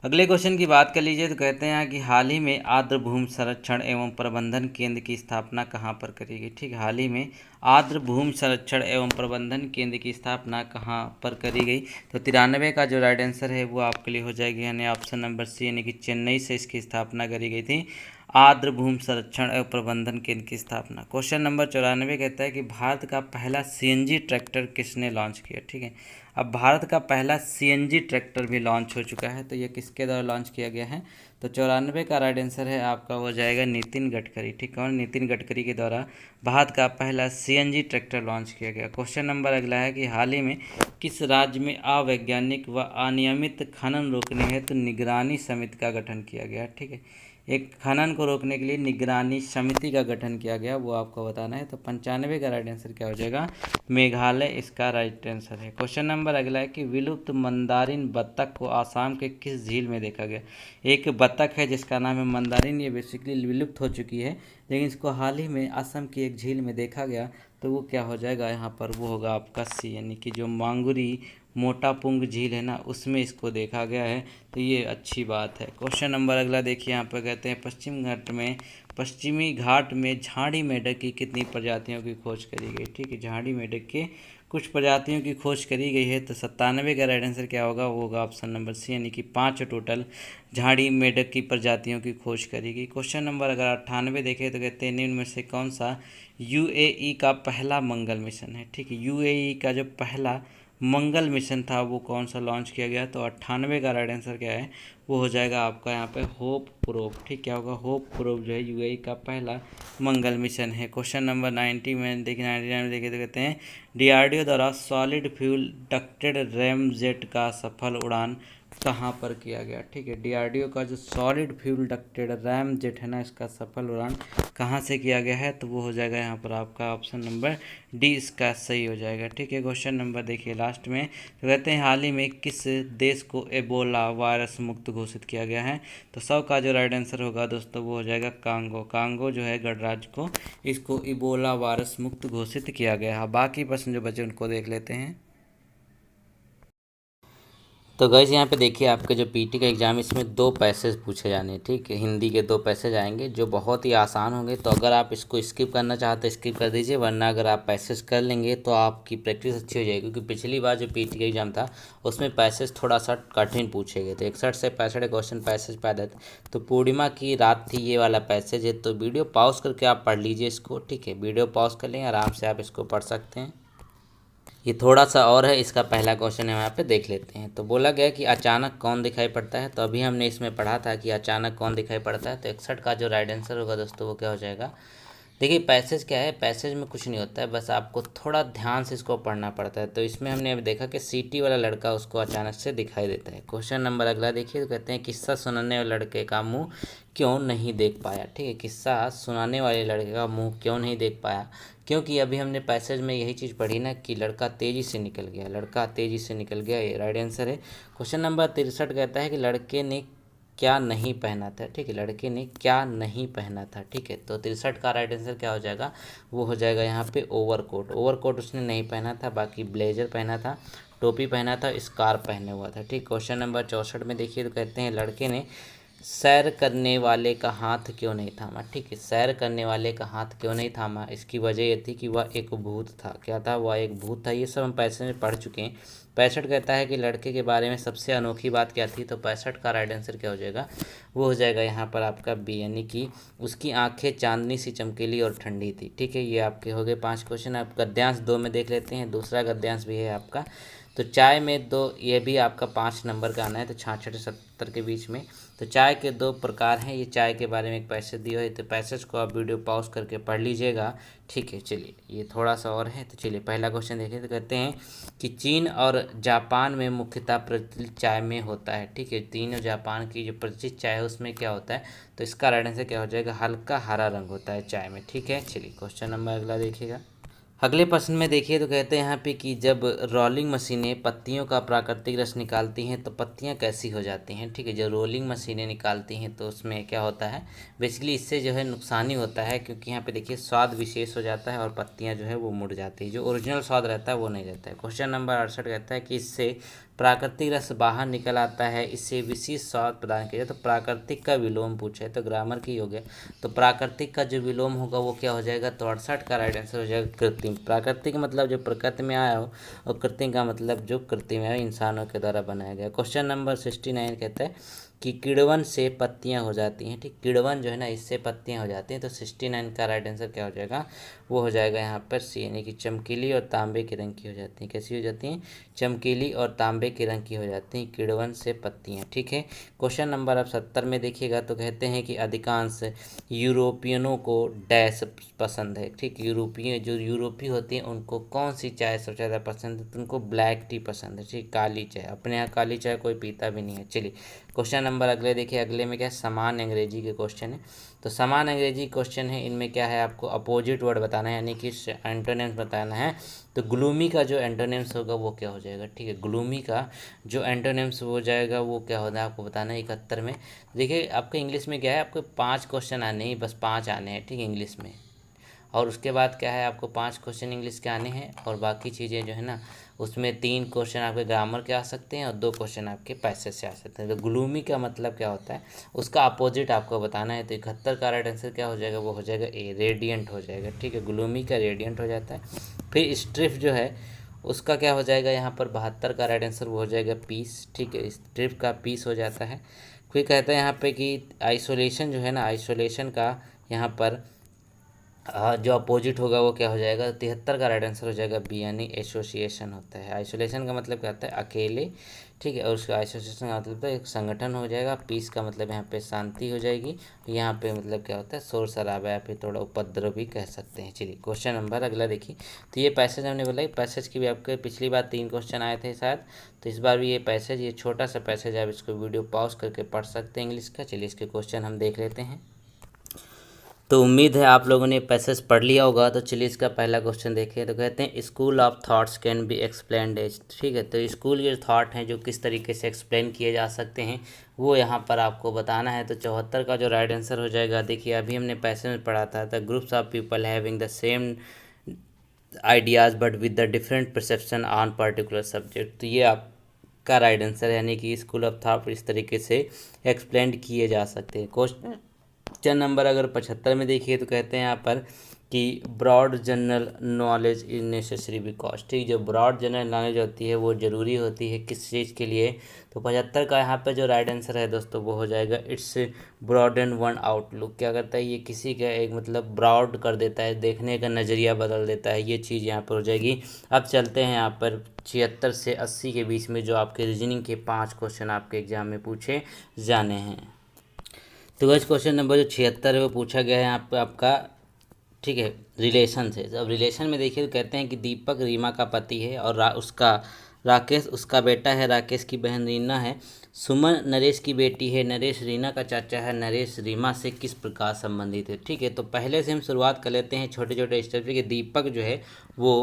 अगले क्वेश्चन की बात कर लीजिए, तो कहते हैं कि हाल ही में आर्द्र भूमि संरक्षण एवं प्रबंधन केंद्र की स्थापना कहाँ पर करी गई। ठीक है, हाल ही में आर्द्र भूमि संरक्षण एवं प्रबंधन केंद्र की स्थापना कहाँ पर करी गई। तो 93 का जो राइट आंसर है वो आपके लिए हो जाएगी, यानी ऑप्शन नंबर सी, यानी कि चेन्नई से इसकी स्थापना करी गई थी, आर्द्र भूमि संरक्षण एवं प्रबंधन केंद्र की स्थापना। क्वेश्चन नंबर 94 कहता है कि भारत का पहला सीएनजी ट्रैक्टर किसने लॉन्च किया। ठीक है, अब भारत का पहला सीएनजी ट्रैक्टर भी लॉन्च हो चुका है, तो ये किसके द्वारा लॉन्च किया गया है। तो 94 का राइट आंसर है आपका हो जाएगा नितिन गडकरी। ठीक है, और नितिन गडकरी के द्वारा भारत का पहला सीएनजी ट्रैक्टर लॉन्च किया गया। क्वेश्चन नंबर अगला है कि हाल ही में किस राज्य में अवैज्ञानिक व अनियमित खनन रोकने हेतु निगरानी समिति का गठन किया गया। ठीक है, एक खनन को रोकने के लिए निगरानी समिति का गठन किया गया, वो आपको बताना है। तो 95 का राइट आंसर क्या हो जाएगा, मेघालय इसका राइट आंसर है। क्वेश्चन नंबर अगला है कि विलुप्त मंदारिन बत्तख को आसाम के किस झील में देखा गया। एक बत्तख है जिसका नाम है मंदारिन, ये बेसिकली विलुप्त हो चुकी है, लेकिन इसको हाल ही में असम की एक झील में देखा गया। तो वो क्या हो जाएगा यहाँ पर, वो होगा आपका सी, यानी कि जो मांगुरी मोटापुंग झील है ना, उसमें इसको देखा गया है। तो ये अच्छी बात है। क्वेश्चन नंबर अगला देखिए, यहाँ पर कहते हैं पश्चिमी घाट में झाड़ी मेढक की कितनी प्रजातियों की खोज करी गई। ठीक है, झाड़ी मेढक के कुछ प्रजातियों की खोज करी गई है। तो 97 का राइट आंसर क्या होगा, वो होगा ऑप्शन नंबर सी, यानी कि 5 टोटल झाड़ी मेढक की प्रजातियों की खोज करी गई। क्वेश्चन नंबर अगर 98 देखें तो कहते हैं निम्न में से कौन सा यूएई का पहला मंगल मिशन है। ठीक है, यूएई का जो पहला मंगल मिशन था वो कौन सा लॉन्च किया गया। तो 98 का राइट आंसर क्या है, वो हो जाएगा आपका यहाँ पे होप प्रोब। ठीक, क्या होगा, होप प्रोब जो है यूएई का पहला मंगल मिशन है। क्वेश्चन नंबर 90 में देखिए, 99 में देखिए तो कहते हैं डीआरडीओ द्वारा सॉलिड फ्यूल डक्टेड रैमजेट का सफल उड़ान कहाँ पर किया गया। ठीक है, डीआरडीओ का जो सॉलिड फ्यूल डक्टेड रैमजेट है ना, इसका सफल उड़ान कहाँ से किया गया है। तो वो हो जाएगा यहाँ पर आपका ऑप्शन नंबर डी इसका सही हो जाएगा। ठीक है, क्वेश्चन नंबर देखिए लास्ट में, तो कहते हैं हाल ही में किस देश को एबोला वायरस मुक्त घोषित किया गया है। तो 100 का जो राइट आंसर होगा दोस्तों वो हो जाएगा कांगो। कांगो जो है गणराज्य को, इसको इबोला वायरस मुक्त घोषित किया गया है। बाकी प्रश्न जो बचे उनको देख लेते हैं। तो गाइस यहाँ पे देखिए आपके जो पीटी का एग्ज़ाम, इसमें 2 पैसेज पूछे जाने हैं। ठीक है, हिंदी के 2 पैसेज आएंगे जो बहुत ही आसान होंगे। तो अगर आप इसको स्किप करना चाहते हैं स्किप कर दीजिए, वरना अगर आप पैसेज कर लेंगे तो आपकी प्रैक्टिस अच्छी हो जाएगी। क्योंकि पिछली बार जो पीटी का एग्ज़ाम था उसमें पैसेज थोड़ा सा कठिन पूछे गए थे, 61 से 65 क्वेश्चन पैसेज पैदा थे। तो पूर्णिमा की रात थी ये वाला पैसेज है, तो वीडियो पॉज करके आप पढ़ लीजिए इसको। ठीक है, वीडियो पॉज कर लें, आराम से आप इसको पढ़ सकते हैं। ये थोड़ा सा और है, इसका पहला क्वेश्चन है, यहाँ पे देख लेते हैं। तो बोला गया कि अचानक कौन दिखाई पड़ता है। तो अभी हमने इसमें पढ़ा था कि अचानक कौन दिखाई पड़ता है। तो 61 का जो राइट आंसर होगा दोस्तों वो क्या हो जाएगा। देखिए पैसेज क्या है, पैसेज में कुछ नहीं होता है, बस आपको थोड़ा ध्यान से इसको पढ़ना पड़ता है। तो इसमें हमने अभी देखा कि सीटी वाला लड़का उसको अचानक से दिखाई देता है। क्वेश्चन नंबर अगला देखिए, तो कहते हैं किस्सा सुनाने वाले लड़के का मुंह क्यों नहीं देख पाया। ठीक है, किस्सा सुनाने वाले लड़के का मुंह क्यों नहीं देख पाया, क्योंकि अभी हमने पैसेज में यही चीज़ पढ़ी ना कि लड़का तेज़ी से निकल गया, लड़का तेज़ी से निकल गया, ये राइट आंसर है। क्वेश्चन नंबर 63 कहता है कि लड़के ने क्या नहीं पहना था। ठीक है, लड़के ने क्या नहीं पहना था। ठीक है, तो 63 का राइट आंसर क्या हो जाएगा, वो हो जाएगा यहाँ पे ओवरकोट। ओवरकोट उसने नहीं पहना था, बाकी ब्लेजर पहना था, टोपी पहना था, स्कार्फ पहने हुआ था। ठीक, क्वेश्चन नंबर 64 में देखिए, तो कहते हैं लड़के ने सैर करने वाले का हाथ क्यों नहीं थामा। ठीक है, सैर करने वाले का हाथ क्यों नहीं थामा, इसकी वजह ये थी कि वह एक भूत था। क्या था, वह एक भूत था। ये सब हम पैसे में पढ़ चुके हैं। 65 कहता है कि लड़के के बारे में सबसे अनोखी बात क्या थी। तो 65 का राइट आंसर क्या हो जाएगा, वो हो जाएगा यहाँ पर आपका बी, यानी कि उसकी आंखें चांदनी सी चमकीली और ठंडी थी। ठीक है, ये आपके हो गए 5 क्वेश्चन। आप गद्यांश 2 में देख लेते हैं, दूसरा गद्यांश भी है आपका। तो चाय में दो, ये भी आपका 5 नंबर का आना है, तो 66 से 70 के बीच में। तो चाय के 2 प्रकार हैं, ये चाय के बारे में एक पैसेज दिया है, तो पैसेज को आप वीडियो पॉज करके पढ़ लीजिएगा, ठीक है। चलिए ये थोड़ा सा और है, तो चलिए पहला क्वेश्चन देखिए। तो कहते हैं कि चीन और जापान में मुख्यतः प्रचलित चाय में होता है, ठीक है। चीन और जापान की जो प्रचलित चाय है उसमें क्या होता है, तो इसका राइट आंसर क्या हो जाएगा, हल्का हरा रंग होता है चाय में, ठीक है। चलिए क्वेश्चन नंबर अगला देखिएगा। अगले प्रश्न में देखिए, तो कहते हैं यहाँ पे कि जब रोलिंग मशीनें पत्तियों का प्राकृतिक रस निकालती हैं तो पत्तियाँ कैसी हो जाती हैं, ठीक है। जब रोलिंग मशीनें निकालती हैं तो उसमें क्या होता है, बेसिकली इससे जो है नुकसान ही होता है, क्योंकि यहाँ पे देखिए स्वाद विशेष हो जाता है और पत्तियाँ जो है वो मुड़ जाती है, जो ओरिजिनल स्वाद रहता है वो नहीं रहता है। क्वेश्चन नंबर 68 कहता है कि इससे प्राकृतिक रस बाहर निकल आता है, इससे विशेष स्वाद प्रदान किया जाए। तो प्राकृतिक का विलोम पूछा है, तो ग्रामर की हो गया, तो प्राकृतिक का जो विलोम होगा वो क्या हो जाएगा, तो 68 का राइट आंसर हो जाएगा कृत्रिम। प्राकृतिक मतलब जो प्रकृति में आया हो, और कृत्रिम का मतलब जो कृत्रिम है, इंसानों के द्वारा बनाया गया। क्वेश्चन नंबर 69 कहता है कि किड़वन से पत्तियां हो जाती हैं, ठीक। किड़वन जो है ना, इससे पत्तियां हो जाती हैं, तो 69 का राइट आंसर क्या हो जाएगा, वो हो जाएगा यहाँ पर सी, यानी कि चमकीली और तांबे के रंग की हो जाती हैं। कैसी हो जाती हैं, चमकीली और तांबे के रंग की हो जाती हैं किड़वन से पत्तियां, ठीक है। क्वेश्चन नंबर अब 70 में देखिएगा, तो कहते हैं कि अधिकांश यूरोपियनों को डैश पसंद है, ठीक। यूरोपीय जो यूरोपीय होती हैं उनको कौन सी चाय सबसे ज़्यादा पसंद है, तो उनको ब्लैक टी पसंद है, ठीक। काली चाय, अपने यहाँ काली चाय कोई पीता भी नहीं है। चलिए क्वेश्चन नंबर अगले देखिए। अगले में क्या है, समान अंग्रेजी के क्वेश्चन है, तो समान अंग्रेजी क्वेश्चन है, इनमें क्या है, आपको अपोजिट वर्ड बताना है, यानी कि एंटोनिम्स बताना है। तो ग्लूमी का जो एंटोनिम्स होगा वो क्या हो जाएगा, ठीक है। ग्लूमी का जो एंटोनिम्स हो जाएगा वो क्या होता है, आपको बताना है 71 में। देखिए आपके इंग्लिश में क्या है, आपको 5 क्वेश्चन आने ही, बस 5 आने हैं, ठीक है, इंग्लिश में। और उसके बाद क्या है, आपको 5 क्वेश्चन इंग्लिश के आने हैं, और बाकी चीज़ें जो है ना, उसमें 3 क्वेश्चन आपके ग्रामर के आ सकते हैं और 2 क्वेश्चन आपके पैसेज से आ सकते हैं। तो ग्लूमी का मतलब क्या होता है, उसका अपोजिट आपको बताना है। तो 71 का राइट आंसर क्या हो जाएगा, वो हो जाएगा ए, रेडियंट हो जाएगा, ठीक है। ग्लूमी का रेडियंट हो जाता है। फिर स्ट्रिफ जो है उसका क्या हो जाएगा, यहाँ पर 72 का राइट आंसर वो हो जाएगा पीस, ठीक है। स्ट्रिफ का पीस हो जाता है। फिर कहता है यहाँ पे कि आइसोलेशन जो है ना, आइसोलेशन का यहाँ पर जो अपोजिट होगा वो क्या हो जाएगा, 73 का राइट आंसर हो जाएगा बी, यानी एसोसिएशन होता है। आइसोलेशन का मतलब क्या होता है, अकेले, ठीक है। और उसका आइसोसिएशन का मतलब एक संगठन हो जाएगा। पीस का मतलब यहाँ पे शांति हो जाएगी। यहाँ पे मतलब क्या होता है, शोर शराबा या फिर थोड़ा उपद्रव भी कह सकते हैं। चलिए क्वेश्चन नंबर अगला देखिए। तो ये पैसेज हमने बोला, पैसेज की भी आपके पिछली बार 3 क्वेश्चन आए थे शायद, तो इस बार भी ये पैसेज, ये छोटा सा पैसेज, आप इसको वीडियो पॉज करके पढ़ सकते हैं इंग्लिश का। चलिए इसके क्वेश्चन हम देख लेते हैं। तो उम्मीद है आप लोगों ने पैसेज पढ़ लिया होगा। तो चलिए इसका पहला क्वेश्चन देखें। तो कहते हैं school of thoughts can be explained as, ठीक है। तो स्कूल के थॉट हैं जो किस तरीके से एक्सप्लेन किए जा सकते हैं वो यहाँ पर आपको बताना है। तो 74 का जो राइट आंसर हो जाएगा, देखिए अभी हमने पैसेज में पढ़ा था, the groups of people having the same ideas but with the different perception on particular subject. तो ये आपका राइट आंसर है, यानी कि स्कूल ऑफ थॉट इस तरीके से एक्सप्लेन किए जा सकते हैं। क्वेश्चन नंबर अगर 75 में देखिए, तो कहते हैं यहाँ पर कि broad general knowledge is necessary because, ठीक। जो ब्रॉड जनरल नॉलेज होती है वो ज़रूरी होती है किस चीज़ के लिए, तो 75 का यहाँ पे जो राइट आंसर है दोस्तों वो हो जाएगा इट्स ब्रॉडन वन आउटलुक। क्या करता है, ये किसी का एक मतलब ब्रॉड कर देता है, देखने का नज़रिया बदल देता है, ये चीज़ यहाँ पर हो जाएगी। अब चलते हैं यहाँ पर 76 से 80 के बीच में जो आपके रीजनिंग के 5 क्वेश्चन आपके एग्जाम में पूछे जाने हैं। तो वैसे क्वेश्चन नंबर जो 76 है वो पूछा गया है यहाँ पर आपका, ठीक है, रिलेशन से। अब रिलेशन में देखिए तो कहते हैं कि दीपक रीमा का पति है और उसका राकेश उसका बेटा है, राकेश की बहन रीना है। सुमन नरेश की बेटी है, नरेश रीना का चाचा है, नरेश रीमा से किस प्रकार संबंधित है, ठीक है। तो पहले से हम शुरुआत कर लेते हैं छोटे छोटे स्टेप से कि दीपक जो है वो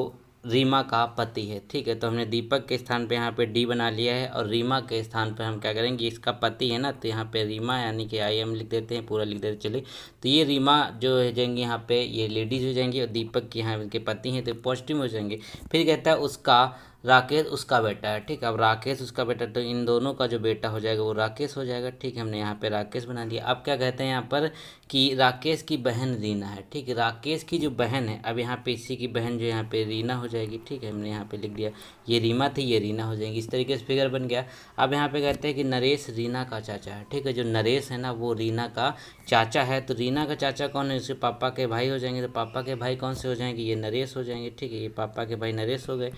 रीमा का पति है, ठीक है। तो हमने दीपक के स्थान पे यहाँ पे डी बना लिया है और रीमा के स्थान पे हम क्या करेंगे, इसका पति है ना, तो यहाँ पे रीमा यानी कि आई एम लिख देते हैं, पूरा लिख देते चलिए। तो ये रीमा जो हो जाएंगी यहाँ पे, ये लेडीज हो जाएंगी और दीपक की यहाँ इनके पति हैं तो पॉजिटिव हो जाएंगे। फिर कहता है उसका राकेश उसका बेटा है, ठीक है। अब राकेश उसका बेटा, तो इन दोनों का जो बेटा हो जाएगा वो राकेश हो जाएगा, ठीक है। हमने यहाँ पे राकेश बना दिया। अब क्या कहते हैं यहाँ पर कि राकेश की बहन रीना है, ठीक है। राकेश की जो बहन है, अब यहाँ पे इसी की बहन जो यहाँ पे रीना हो जाएगी, ठीक है। हमने यहाँ पे लिख दिया, ये रीमा थी, ये रीना हो जाएगी। इस तरीके से फिगर बन गया। अब यहाँ पे कहते हैं कि नरेश रीना का चाचा है, ठीक है। जो नरेश है ना वो रीना का चाचा है। तो रीना का चाचा कौन है, इसके पापा के भाई हो जाएंगे। तो पापा के भाई कौन से हो जाएंगे, ये नरेश हो जाएंगे, ठीक है। ये पापा के भाई नरेश हो गए।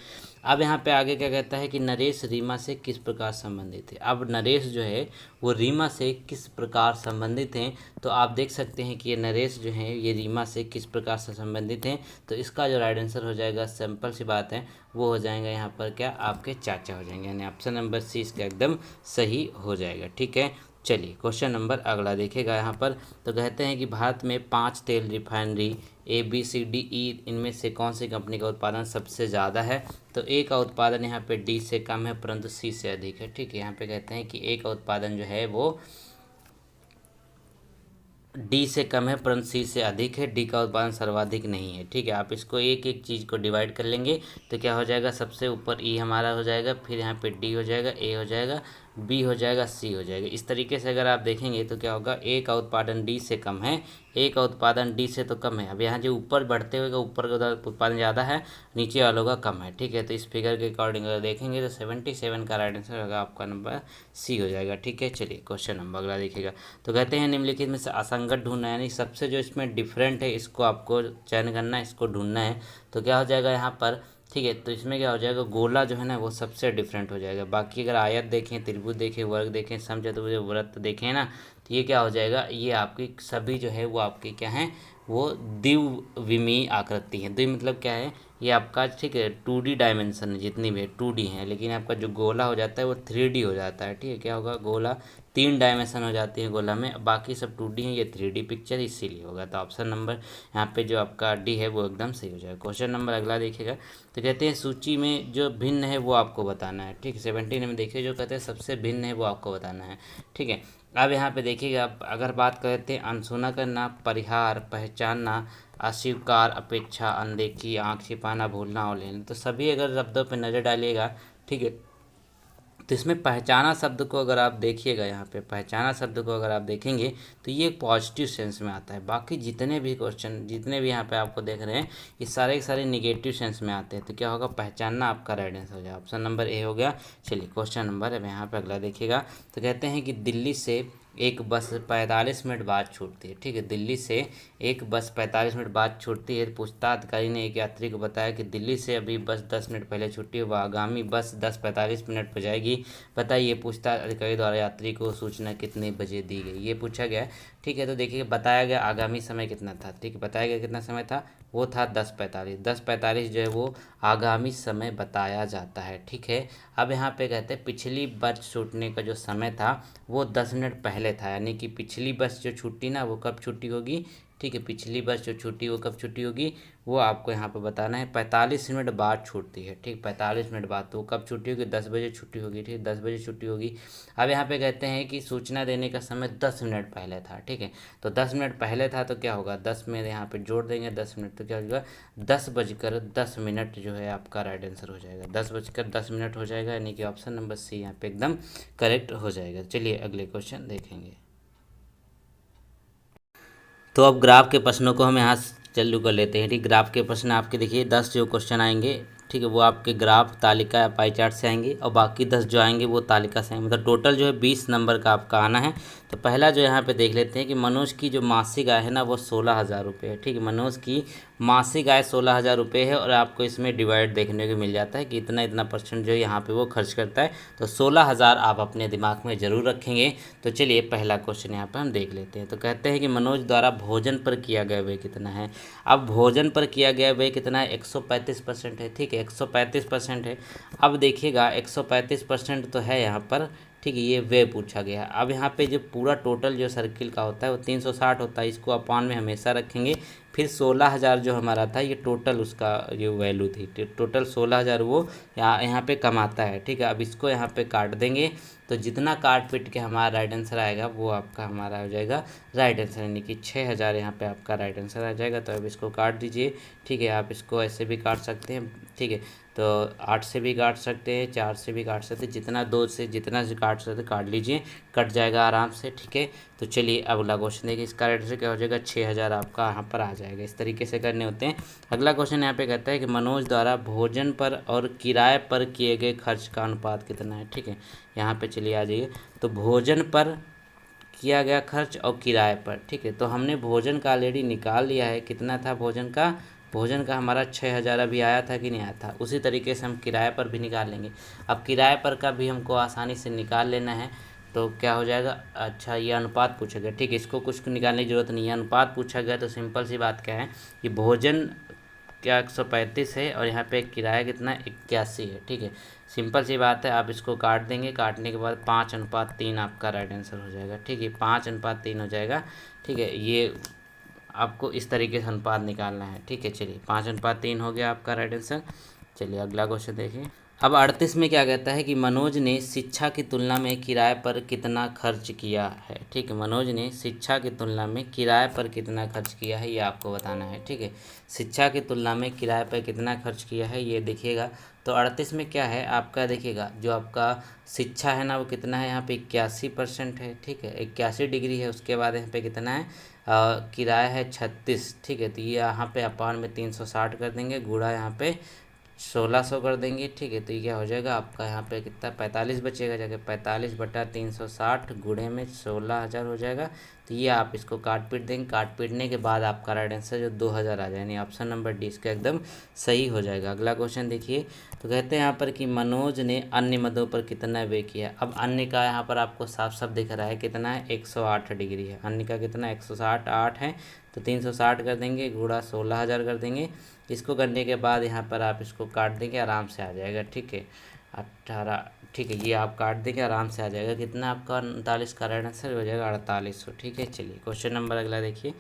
अब यहाँ पे आगे क्या कहता है कि नरेश रीमा से किस प्रकार संबंधित है। अब नरेश जो है वो रीमा से किस प्रकार संबंधित हैं, तो आप देख सकते हैं कि ये नरेश जो है ये रीमा से किस प्रकार से संबंधित हैं। तो इसका जो राइट आंसर हो जाएगा, सिंपल सी बात है, वो हो जाएगा यहाँ पर क्या, आपके चाचा हो जाएंगे, यानी ऑप्शन नंबर सी इसका एकदम सही हो जाएगा। ठीक है, चलिए क्वेश्चन नंबर अगला देखिएगा यहाँ पर। तो कहते हैं कि भारत में 5 तेल रिफाइनरी ABCDE इनमें से कौन सी कंपनी का उत्पादन सबसे ज़्यादा है। तो ए का उत्पादन यहाँ पे डी से कम है परंतु सी से अधिक है। ठीक है, यहाँ पे कहते हैं कि ए का उत्पादन जो है वो डी से कम है परंतु सी से अधिक है, डी का उत्पादन सर्वाधिक नहीं है। ठीक है, आप इसको एक एक चीज़ को डिवाइड कर लेंगे तो क्या हो जाएगा, सबसे ऊपर ई हमारा हो जाएगा, फिर यहाँ पे डी हो जाएगा, ए हो जाएगा, बी हो जाएगा, सी हो जाएगा। इस तरीके से अगर आप देखेंगे तो क्या होगा, ए का उत्पादन डी से कम है, ए का उत्पादन डी से तो कम है। अब यहाँ जो ऊपर बढ़ते हुए ऊपर का उत्पादन ज़्यादा है, नीचे वालों का कम है। ठीक है, तो इस फिगर के अकॉर्डिंग अगर देखेंगे तो 77 का राइट आंसर होगा आपका नंबर सी हो जाएगा। ठीक है, चलिए क्वेश्चन नंबर अगला देखिएगा। तो कहते हैं निम्नलिखित में से असंगत ढूंढना, यानी सबसे जो इसमें डिफरेंट है इसको आपको चयन करना है, इसको ढूंढना है। तो क्या हो जाएगा यहाँ पर, ठीक है, तो इसमें क्या हो जाएगा, गोला जो है ना वो सबसे डिफरेंट हो जाएगा। बाकी अगर आयत देखें, त्रिभुज देखें, वर्ग देखें, समचतुर्भुज वृत्त देखें ना, तो ये क्या हो जाएगा, ये आपकी सभी जो है वो आपकी क्या है, वो द्विविमीय आकृति है। द्वि मतलब क्या है, ये आपका ठीक है 2D डायमेंशन है, जितनी भी है 2D है, लेकिन आपका जो गोला हो जाता है वो 3D हो जाता है। ठीक है, क्या होगा, गोला 3 डायमेंशन हो जाती है गोला में, बाकी सब 2D है, ये 3D पिक्चर इसीलिए होगा। तो ऑप्शन नंबर यहाँ पे जो आपका डी है वो एकदम सही हो जाएगा। क्वेश्चन नंबर अगला देखिएगा। तो कहते हैं सूची में जो भिन्न है वो आपको बताना है। ठीक है, 17 में देखिए जो कहते हैं सबसे भिन्न है वो आपको बताना है। ठीक है, अब यहाँ पे देखिएगा, अगर बात करते हैं अनसुना करना, परिहार, पहचानना, अस्वीकार, अपेक्षा, अनदेखी, आँख छिपाना, भूलना और लेना, तो सभी अगर शब्दों पे नज़र डालिएगा, ठीक है, तो इसमें पहचाना शब्द को अगर आप देखिएगा, यहाँ पे पहचाना शब्द को अगर आप देखेंगे तो ये एक पॉजिटिव सेंस में आता है। बाकी जितने भी क्वेश्चन, जितने भी यहाँ पे आपको देख रहे हैं, ये सारे के सारे निगेटिव सेंस में आते हैं। तो क्या होगा, पहचानना आपका राइट आंसर हो जाएगा, ऑप्शन नंबर ए हो गया। चलिए क्वेश्चन नंबर अब यहाँ पे अगला देखिएगा। तो कहते हैं कि दिल्ली से एक बस 45 मिनट बाद छूटती है। ठीक है, दिल्ली से एक बस 45 मिनट बाद छूटती है। पूछताछ अधिकारी ने एक यात्री को बताया कि दिल्ली से अभी बस 10 मिनट पहले छूटी है, वह आगामी बस 10:45 मिनट पर जाएगी। बताइए पूछताछ अधिकारी द्वारा यात्री को सूचना कितने बजे दी गई, ये पूछा गया है। ठीक है, तो देखिए बताया गया आगामी समय कितना था। ठीक है, बताया गया कितना समय था, वो था 10:45। 10:45 जो है वो आगामी समय बताया जाता है। ठीक है, अब यहाँ पे कहते हैं पिछली बस छूटने का जो समय था वो 10 मिनट पहले था, यानी कि पिछली बस जो छूटी ना वो कब छूटी होगी। ठीक है, पिछली बस जो छूटी वो कब छूटी होगी, वो आपको यहाँ पे बताना है। 45 मिनट बाद छूटती है। ठीक, 45 मिनट बाद, तो कब छुट्टी होगी, 10 बजे छुट्टी होगी। ठीक, 10 बजे छुट्टी होगी। अब यहाँ पे कहते हैं कि सूचना देने का समय 10 मिनट पहले था। ठीक है, तो 10 मिनट पहले था तो क्या होगा, 10 में यहाँ पे जोड़ देंगे 10 मिनट, तो क्या होगा, 10:10 जो है आपका राइट आंसर हो जाएगा। 10:10 हो जाएगा, यानी कि ऑप्शन नंबर सी यहाँ पे एकदम करेक्ट हो जाएगा। चलिए अगले क्वेश्चन देखेंगे। तो अब ग्राफ के प्रश्नों को हम यहाँ चालू कर लेते हैं। ठीक, ग्राफ के प्रश्न आपके देखिए 10 जो क्वेश्चन आएंगे, ठीक है, वो आपके ग्राफ तालिका या पाई चार्ट से आएंगे, और बाकी 10 जो आएंगे वो तालिका से आएंगे। मतलब टोटल जो है 20 नंबर का आपका आना है। तो पहला जो यहाँ पे देख लेते हैं कि मनोज की जो मासिक आय है ना वो 16,000 रुपये है। ठीक है, मनोज की मासिक आय 16,000 रुपये है, और आपको इसमें डिवाइड देखने को मिल जाता है कि इतना इतना परसेंट जो यहाँ पे वो खर्च करता है। तो 16,000 आप अपने दिमाग में ज़रूर रखेंगे। तो चलिए पहला क्वेश्चन यहाँ पर हम देख लेते हैं। तो कहते हैं कि मनोज द्वारा भोजन पर किया गया व्यय कितना है। अब भोजन पर किया गया व्यय कितना है, 135% है। ठीक है, 135% है। अब देखिएगा 135% तो है यहाँ पर। ठीक है, ये व्यय पूछा गया है। अब यहाँ पे जो पूरा टोटल जो सर्किल का होता है वो 360 होता है, इसको अपान में हमेशा रखेंगे। फिर 16,000 जो हमारा था ये टोटल उसका जो वैल्यू थी, टोटल 16,000 वो यहाँ पे कमाता है। ठीक है, अब इसको यहाँ पे काट देंगे, तो जितना काट पीट के हमारा राइट आंसर आएगा वो आपका हमारा हो जाएगा राइट आंसर, यानी कि 6,000 यहाँ पे आपका राइट आंसर आ जाएगा। तो अब इसको काट दीजिए। ठीक है, आप इसको ऐसे भी काट सकते हैं। ठीक है, तो 8 से भी काट सकते हैं, 4 से भी काट सकते हैं, जितना 2 से जितना से काट सकते काट लीजिए, कट जाएगा आराम से। ठीक है, तो चलिए अगला क्वेश्चन देखिए, इसका राइट आंसर क्या हो जाएगा, 6,000 आपका यहाँ पर आ जाएगा। इस तरीके से करने होते हैं। अगला क्वेश्चन यहाँ पे कहता है कि मनोज द्वारा भोजन पर और किराए पर किए गए खर्च का अनुपात कितना है। ठीक है, यहाँ पे चलिए आ जाइए। तो भोजन पर किया गया खर्च और किराए पर, ठीक है, तो हमने भोजन का ऑलरेडी निकाल लिया है, कितना था भोजन का, भोजन का हमारा 6,000 अभी आया था कि नहीं आया था, उसी तरीके से हम किराए पर भी निकाल लेंगे। अब किराए पर का भी हमको आसानी से निकाल लेना है, तो क्या हो जाएगा, अच्छा ये अनुपात पूछा गया, ठीक है, इसको कुछ निकालने की जरूरत नहीं है, अनुपात पूछा गया तो सिंपल सी बात क्या है कि भोजन क्या 135 है और यहाँ पे किराया कितना 81 है, ठीक है। सिंपल सी बात है, आप इसको काट देंगे, काटने के बाद 5:3 आपका राइट आंसर हो जाएगा, ठीक है, 5:3 हो जाएगा, ठीक है। ये आपको इस तरीके से अनुपात निकालना है, ठीक है। चलिए 5:3 हो गया आपका राइट आंसर। चलिए अगला क्वेश्चन देखिए। अब 38 में क्या कहता है कि मनोज ने शिक्षा की तुलना में किराए पर कितना खर्च किया है, ठीक है। मनोज ने शिक्षा की तुलना में किराए पर कितना खर्च किया है, ये आपको बताना है, ठीक है। शिक्षा की तुलना में किराए पर कितना खर्च किया है ये देखिएगा। तो 38 में क्या है आपका, देखिएगा जो आपका शिक्षा है ना वो कितना है, यहाँ पे 81% है, ठीक है, 81 डिग्री है। उसके बाद यहाँ पे कितना है, किराया है 36, ठीक है। तो ये यहाँ पे अपान में 360 कर देंगे, गुणा यहाँ पे 1600 कर देंगे, ठीक है। तो ये क्या हो जाएगा आपका, यहाँ पे कितना 45 बचेगा, जाके 45/360 गुणे में 16,000 हो जाएगा। तो ये आप इसको काट पीट देंगे, काट पीटने के बाद आपका राइट आंसर जो 2,000 आ जाए, यानी ऑप्शन नंबर डी इसका एकदम सही हो जाएगा। अगला क्वेश्चन देखिए। तो कहते हैं यहाँ पर कि मनोज ने अन्य मदों पर कितना व्यय किया। अब अन्य का यहाँ पर आपको साफ साफ दिख रहा है कितना है, 108 डिग्री है। अन्य का कितना 108 है, तो 360 कर देंगे, गुणा 16,000 कर देंगे। इसको करने के बाद यहाँ पर आप इसको काट देंगे, आराम से आ जाएगा, ठीक है, 18, ठीक है। ये आप काट देंगे, आराम से आ जाएगा, कितना आपका 39 का राइट आंसर हो जाएगा 4800, ठीक है। चलिए क्वेश्चन नंबर अगला देखिए।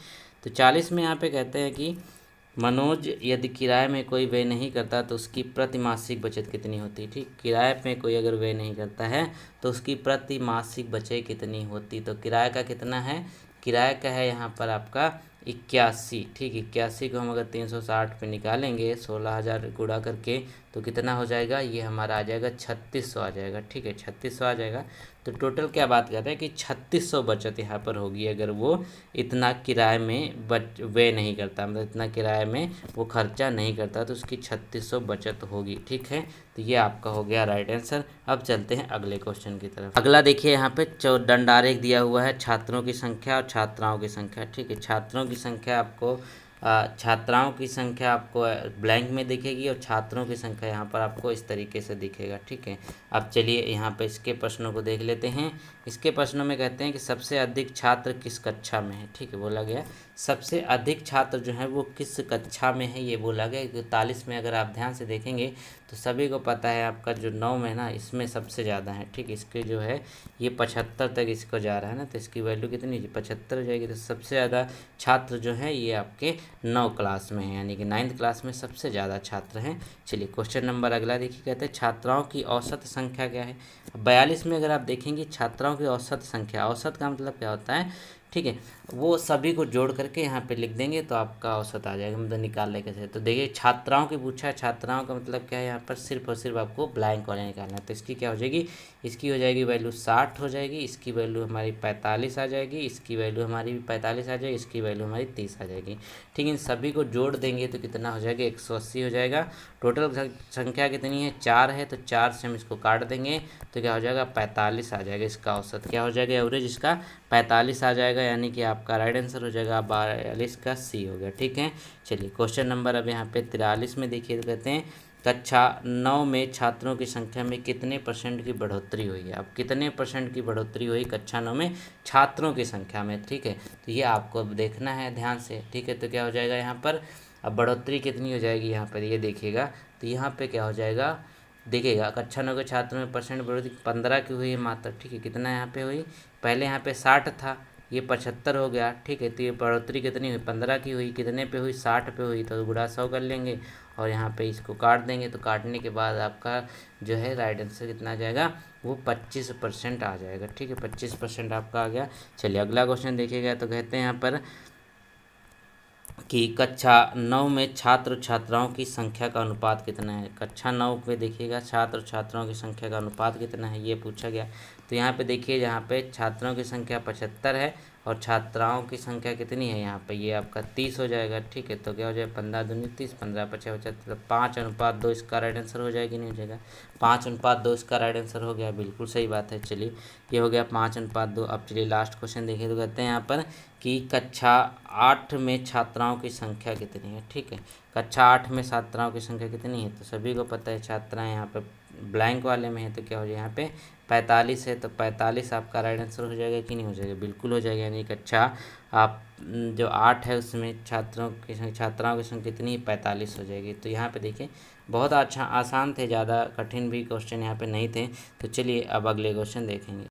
तो 40 में यहाँ पे कहते हैं कि मनोज यदि किराए में कोई व्यय नहीं करता तो उसकी प्रतिमासिक बचत कितनी होती, ठीक। किराए में कोई अगर व्यय नहीं करता है तो उसकी प्रतिमासिक बचत कितनी होती। तो किराए का कितना है, किराए का है यहाँ पर आपका 81, ठीक। 81 को हम अगर 360 पे निकालेंगे 16,000 गुणा करके तो कितना हो जाएगा, ये हमारा आ जाएगा 3600 आ जाएगा, ठीक है, 3600 आ जाएगा। तो टोटल क्या बात कर रहे हैं कि 3600 बचत यहाँ पर होगी अगर वो इतना किराए में व्यय नहीं करता, मतलब इतना किराए में वो खर्चा नहीं करता, तो उसकी 3600 बचत होगी, ठीक है। तो ये आपका हो गया राइट आंसर। अब चलते हैं अगले क्वेश्चन की तरफ। अगला देखिए, यहाँ पे दंडारेख दिया हुआ है, छात्रों की संख्या और छात्राओं की संख्या, ठीक है। छात्रों की संख्या आपको छात्राओं की संख्या आपको ब्लैंक में दिखेगी और छात्रों की संख्या यहाँ पर आपको इस तरीके से दिखेगा, ठीक है। अब चलिए यहाँ पे इसके प्रश्नों को देख लेते हैं। इसके प्रश्नों में कहते हैं कि सबसे अधिक छात्र किस कक्षा में है, ठीक है, बोला गया सबसे अधिक छात्र जो है वो किस कक्षा में है, ये बोला गया। 41 में अगर आप ध्यान से देखेंगे तो सभी को पता है आपका जो 9 में ना इसमें सबसे ज़्यादा है, ठीक। इसके जो है ये 75 तक इसको जा रहा है ना, तो इसकी वैल्यू कितनी 75 हो जाएगी। तो सबसे ज़्यादा छात्र जो है ये आपके 9 क्लास में है, यानी कि 9th क्लास में सबसे ज़्यादा छात्र हैं। चलिए क्वेश्चन नंबर अगला देखिए। कहते हैं छात्राओं की औसत संख्या क्या है। 42 में अगर आप देखेंगे छात्राओं की औसत संख्या, औसत का मतलब क्या होता है, ठीक है, वो सभी को जोड़ करके यहाँ पे लिख देंगे तो आपका औसत आ जाएगा, मतलब निकाल ले कैसे। तो देखिए छात्राओं की पूछा है, छात्राओं का मतलब क्या है, यहाँ पर सिर्फ और सिर्फ आपको ब्लैंक वाले निकालना है। तो इसकी क्या हो जाएगी, इसकी हो जाएगी वैल्यू 60 हो जाएगी, इसकी वैल्यू हमारी 45 आ जाएगी, इसकी वैल्यू हमारी 45 आ जाएगी, इसकी वैल्यू हमारी 30 आ जाएगी, ठीक है। इन सभी को जोड़ देंगे तो कितना हो जाएगा 180 हो जाएगा। टोटल संख्या कितनी है 4 है, तो 4 से हम इसको काट देंगे तो क्या हो जाएगा 45 आ जाएगा। इसका औसत क्या हो जाएगा, एवरेज इसका 45 आ जाएगा, यानी कि आपका राइट आंसर हो जाएगा 42 का सी हो गया, ठीक है। चलिए क्वेश्चन नंबर अब यहाँ पे 43 में देखिए। तो कहते हैं कक्षा 9 में छात्रों की संख्या में कितने % की बढ़ोतरी हुई है। अब कितने % की बढ़ोतरी हुई कक्षा 9 में छात्रों की संख्या में, ठीक है। तो ये आपको अब देखना है ध्यान से, ठीक है। तो क्या हो जाएगा यहाँ पर, अब बढ़ोतरी कितनी हो जाएगी यहाँ पर ये देखिएगा। तो यहाँ पे क्या हो जाएगा, देखिएगा कक्षा 9 के छात्रों में % बढ़ोतरी 15 की हुई है मात्र, ठीक है। कितना यहाँ पे हुई, पहले यहाँ पे 60 था, ये 75 हो गया, ठीक है। तो ये बढ़ोतरी कितनी हुई 15 की हुई, कितने पे हुई 60 पे हुई, तो गुणा 100 कर लेंगे और यहाँ पे इसको काट देंगे। तो काटने के बाद आपका जो है राइट आंसर कितना आ जाएगा, वो 25% आ जाएगा, ठीक है, 25% आपका आ गया। चलिए अगला क्वेश्चन देखिएगा। तो कहते हैं यहाँ पर कि कक्षा 9 में छात्र छात्राओं की संख्या का अनुपात कितना है। कक्षा 9 में देखिएगा छात्र छात्राओं की संख्या का अनुपात कितना है ये पूछा गया। तो यहाँ पे देखिए, जहाँ पे छात्रों की संख्या 75 है और छात्राओं की संख्या कितनी है यहाँ पे, ये आपका 30 हो जाएगा। ठीक है, तो क्या हो जाएगा, 15 दूनी 30, 15 पचा 75, 5:2 इसका राइट आंसर हो जाएगी, नहीं हो जाएगा। 5:2 इसका राइट आंसर हो गया, बिल्कुल सही बात है। चलिए, ये हो गया 5:2। अब चलिए लास्ट क्वेश्चन देखिए, तो कहते हैं यहाँ पर कि कक्षा 8 में छात्राओं की संख्या कितनी है। ठीक है, कक्षा 8 में छात्राओं की संख्या कितनी है, तो सभी को पता है छात्राएं यहाँ पे ब्लैंक वाले में है, तो क्या हो जाएगा यहाँ पे 45 है। तो 45 आपका राइट आंसर हो जाएगा कि नहीं हो जाएगा, बिल्कुल हो जाएगा। यानी कक्षा आप जो 8 है उसमें छात्राओं की संख्या कितनी 45 हो जाएगी। तो यहाँ पे देखिए बहुत अच्छा आसान थे, ज़्यादा कठिन भी क्वेश्चन यहाँ पे नहीं थे। तो चलिए अब अगले क्वेश्चन देखेंगे।